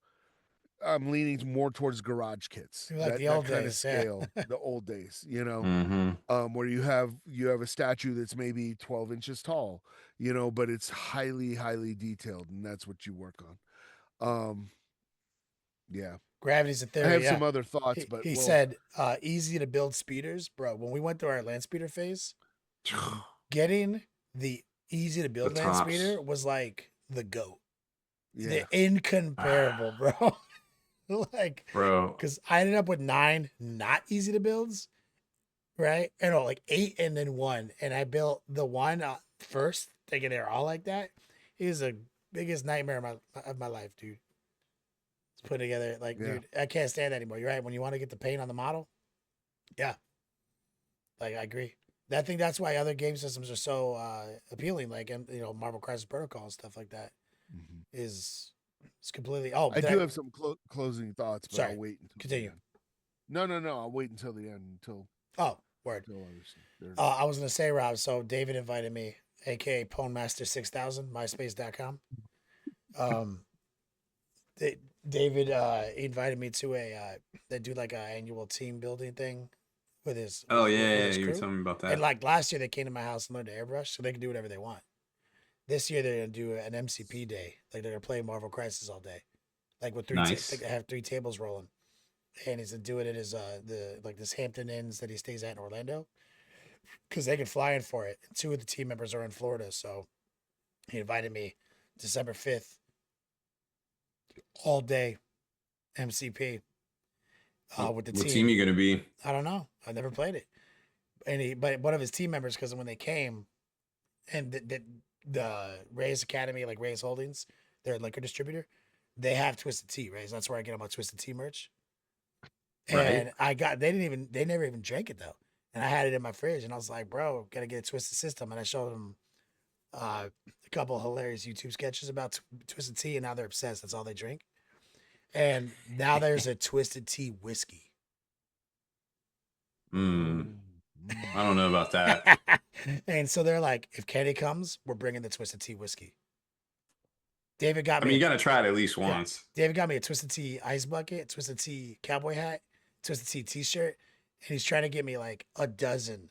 I'm leaning more towards garage kits. you like That the that old kind of days. Yeah, scale, the old days, Mm-hmm. where you have a statue that's maybe 12 inches tall, but it's highly, highly detailed, and that's what you work on. Yeah. gravity's a I theory. have Yeah, some other thoughts, he but he well, said easy to build speeders, bro. When we went through our land speeder phase, getting the easy to The build land tops. speeder was like the goat. yeah. The incomparable, bro. Like, Bro. because I ended up with 9 not easy to builds, right? And no, like 8 and then 1. And I built the one first, thinking they're all like that. It is the biggest nightmare of my life, dude. It's put together, like, Yeah. dude, I can't stand that anymore. You're right. When you want to get the paint on the model, yeah, like I agree. I think that's why other game systems are so appealing, like Marvel Crisis Protocol and stuff like that. Mhm. Is it's completely. Oh, I do have some closing thoughts, but I'll sorry. wait until Continue. the end. No. I'll wait until the end Oh, word. until obviously they're I was gonna say, Rob. So David invited me, aka PwnMaster6000, MySpace.com. Um, David invited me to they do like a annual team building thing with his Oh yeah, with yeah, his you were crew. telling me about And that. like last year, they came to my house and learned to airbrush, so they can do whatever they want. This year, they're gonna do an MCP day. Like they're gonna play Marvel Crisis all day, like with Nice. they have 3 tables rolling. And he's doing it as the like this Hampton Inns that he stays at in Orlando because they can fly in for it. And 2 of the team members are in Florida, so he invited me December 5th, all day MCP with the What team team. you gonna be? I don't know. I've never played it. But one of his team members, because when they came, and the Ray's Academy, like Ray's Holdings, their liquor distributor, they have Twisted Tea, right? So that's where I get all my Twisted Tea merch. Right. And they never even drank it though. And I had it in my fridge, and I was like, bro, gotta get a Twisted System. And I showed them a couple of hilarious YouTube sketches about Twisted Tea, and now they're obsessed. That's all they drink. And now there's a Twisted Tea whiskey. Hmm. Mm. I don't know about that. And so they're like, if Kenny comes, we're bringing the Twisted Tea whiskey. David got I me mean, a you gotta try it at least yeah. once. David got me a Twisted Tea ice bucket, Twisted Tea cowboy hat, Twisted Tea t-shirt, and he's trying to get me like a dozen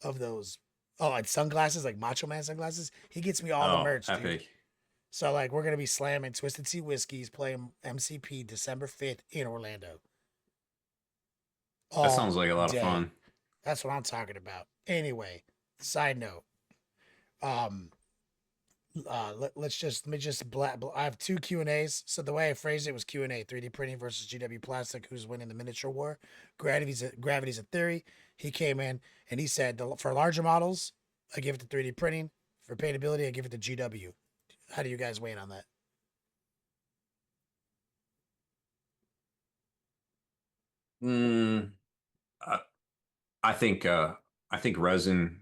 of those. Oh, like sunglasses, like Macho Man sunglasses. He gets me all the Oh, merch, dude. epic. So like we're gonna be slamming Twisted Tea whiskeys, playing MCP December 5th in Orlando That all sounds like a lot of day. fun. That's what I'm talking about. Anyway, side note. Um, let me just I have 2 Q&As. So the way I phrased it was Q&A: 3D printing versus GW plastic. Who's winning the miniature war? Gravity's a theory. He came in and he said for larger models, I give it to 3D printing. For paintability, I give it to GW. How do you guys weigh in on that? Mm, I, I think I think resin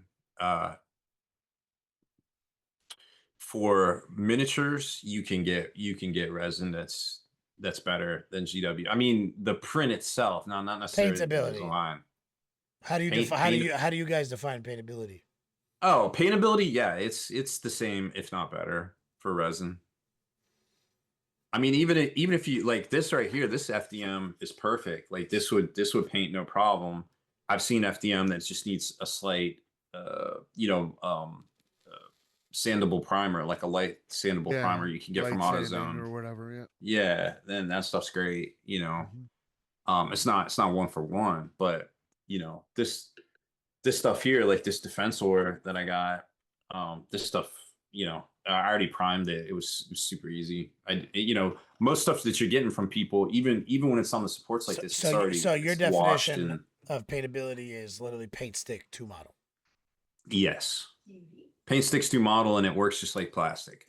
for miniatures you can get resin that's better than GW. I mean the print itself, not necessarily the resin Paintability. line. How do you Paint define? paint How do you guys define paintability? Oh, paintability, yeah, it's the same if not better for resin. I mean, even if you like this right here, this FDM is perfect. Like this would paint no problem. I've seen FDM that just needs a slight, uh, sandable primer, like a light sandable Yeah, primer you can get from light sanding AutoZone. or whatever. Yeah. Yeah, then that stuff's great. Mhm. It's not one for one, but this stuff here, like this defensor that I got, this stuff, I already primed it. It was super easy. Most stuff that you're getting from people, even when it's on the supports like this, So your it's washed definition and of paintability is literally paint stick to model. yes, paint sticks to model and it works just like plastic.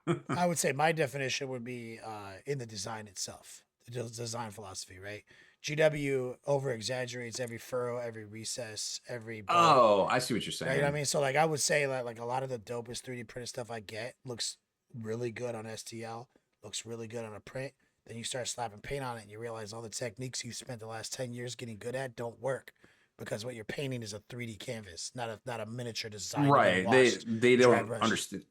Mhm. I would say my definition would be in the design itself, the design philosophy, right? GW over exaggerates every furrow, every recess, every bolt. Oh, I see what you're Right? You know what I saying. mean? So like I would say that like a lot of the dopest 3D printed stuff I get looks really good on STL, looks really good on a print. Then you start slapping paint on it and you realize all the techniques you spent the last 10 years getting good at don't work because what you're painting is a 3D canvas, not a miniature designed to be Right. washed, They dry don't brushed. understand.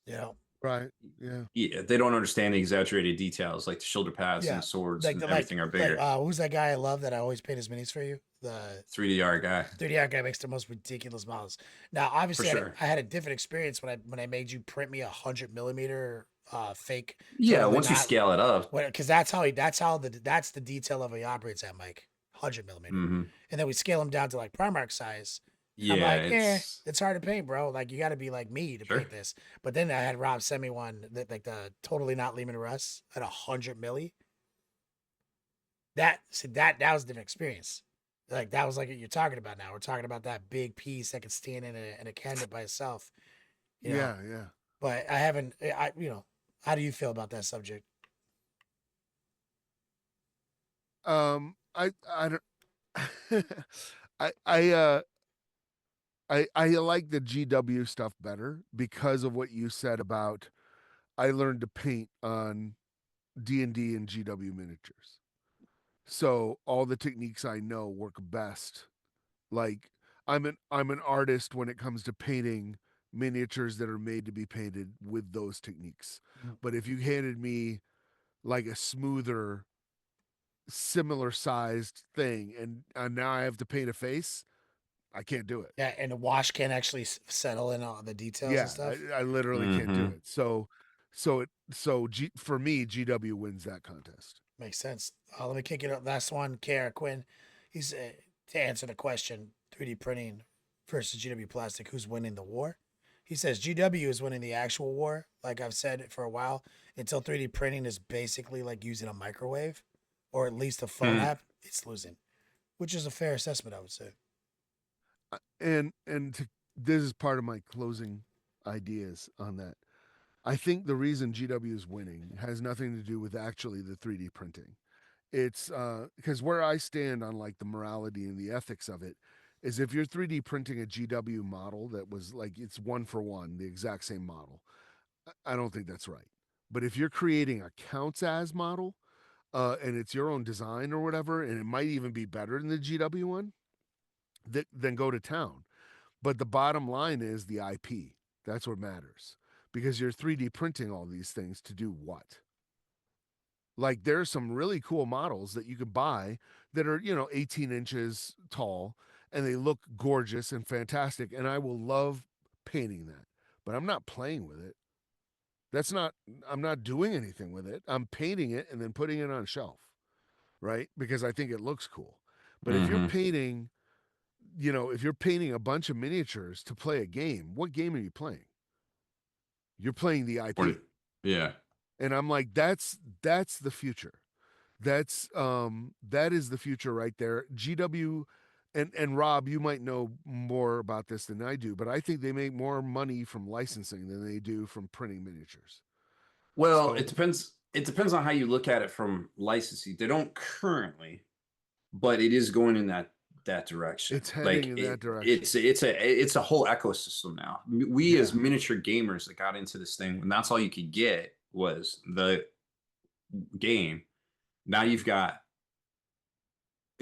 You know? Right. Yeah. Yeah, they don't understand the exaggerated details, like the shoulder pads and Yeah. the swords Like and the everything are bigger. who's that guy I love that I always paint his minis for you? The 3D art guy, 3D art guy makes the most ridiculous models. Now, for obviously, sure. I had a different experience when I made you print me 100 millimeter fake, Yeah, totally once you not, scale it up. because that's the detail of he operates at, Mike. 100 millimeter, Hmm. and then we scale him down to like Primark size. I'm Yeah, like, it's it's hard to paint, bro. Like you got to be like me to sure. paint this. But then I had Rob send me one that like the totally not Lehman Russ at 100 milli. That was a different experience. Like that was like what you're talking about now. We're talking about that big piece that could stand in a cabinet by itself, you know. Yeah. Yeah. But I haven't. How do you feel about that subject? I don't. I I like the GW stuff better because of what you said about I learned to paint on D&D and GW miniatures. So all the techniques I know work best. Like I'm an artist when it comes to painting miniatures that are made to be painted with those techniques. Mm. But if you handed me like a smoother, similar sized thing, and now I have to paint a face, I can't do it. Yeah, and the wash can't actually settle in on the details and Yeah, stuff. I literally can't do Mm-hmm. it. For me, GW wins that contest. Makes sense. Let me kick it up. Last one, Kara Quinn. He's to answer the question: 3D printing versus GW plastic. Who's winning the war? He says GW is winning the actual war. Like I've said for a while, until 3D printing is basically like using a microwave, or at least a phone Mm. app. It's losing, which is a fair assessment, I would say. This is part of my closing ideas on that. I think the reason GW is winning has nothing to do with actually the 3D printing. It's because where I stand on like the morality and the ethics of it is if you're 3D printing a GW model that was like it's one for one, the exact same model, I don't think that's right. But if you're creating a counts as model and it's your own design or whatever, and it might even be better than the GW one, then go to town. But the bottom line is the IP. That's what matters because you're 3D printing all these things to do what? Like there's some really cool models that you can buy that are, 18 inches tall and they look gorgeous and fantastic. And I will love painting that, but I'm not playing with it. I'm not doing anything with it. I'm painting it and then putting it on a shelf, right? Because I think it looks cool. But Mm-hmm. if you're painting a bunch of miniatures to play a game, what game are you playing? You're playing the IP. Yeah. And I'm like, that's the future. That is the future right there. GW and Rob, you might know more about this than I do, but I think they make more money from licensing than they do from printing miniatures. Well, So it depends. It depends on how you look at it from licensing. They don't currently, but it is going in that direction. it's heading Like in that direction. it's a whole ecosystem now. We Yeah. as miniature gamers that got into this thing, and that's all you could get was the game. Now you've got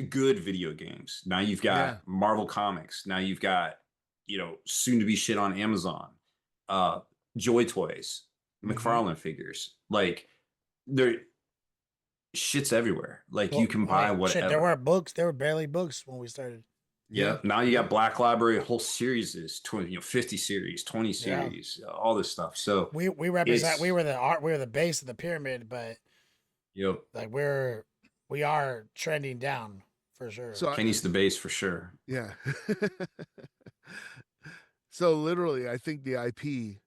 good video games. Now you've Yeah. got Marvel Comics. Now you've got, soon to be shit on Amazon. Uh Joy Toys, Mhm. McFarlane figures. Like there shit's everywhere. Like you Well, can I buy mean, shit, there whatever. were books. There were barely books when we started. Yeah. Yeah. Now you Yeah. got Black Library, whole series is 20, 50 series, 20 Yeah, series, all this stuff. So we represent. We it's were the art. We were the base of the pyramid, but yep. like we are trending down for sure. So Kenny's the base for sure. yeah. So literally I think the IP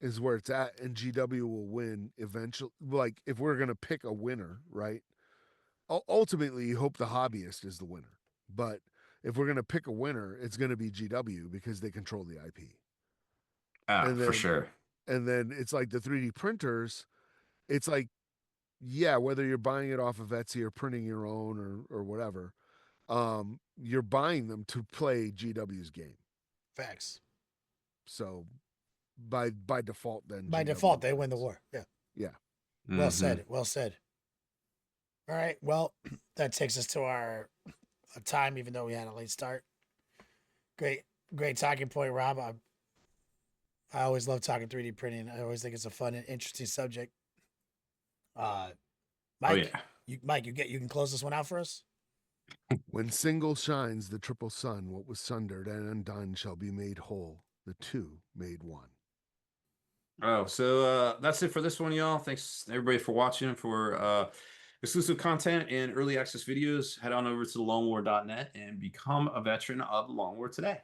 is where it's at and GW will win eventually. Like if we're going to pick a winner, right? Ultimately you hope the hobbyist is the winner. But if we're going to pick a winner, it's going to be GW because they control the IP. Ah, And for then sure. it's like the 3D printers, it's like yeah, whether you're buying it off of Etsy or printing your own or whatever, you're buying them to play GW's game. Facts. So by default, then By GW default, they win the wins. war. Yeah. Yeah. Well Mm-hmm. said. Well said. All right. Well, that takes us to our time, even though we had a late start. Great, great talking point, Rob. I always love talking 3D printing. I always think it's a fun and interesting subject. Uh, Oh Mike, yeah. you can close this one out for us. When single shines the triple sun, what was sundered and undone shall be made whole. The two made one. Oh, so that's it for this one, y'all. Thanks everybody for watching. For exclusive content and early access videos, head on over to thelongwar.net and become a veteran of the Long War today.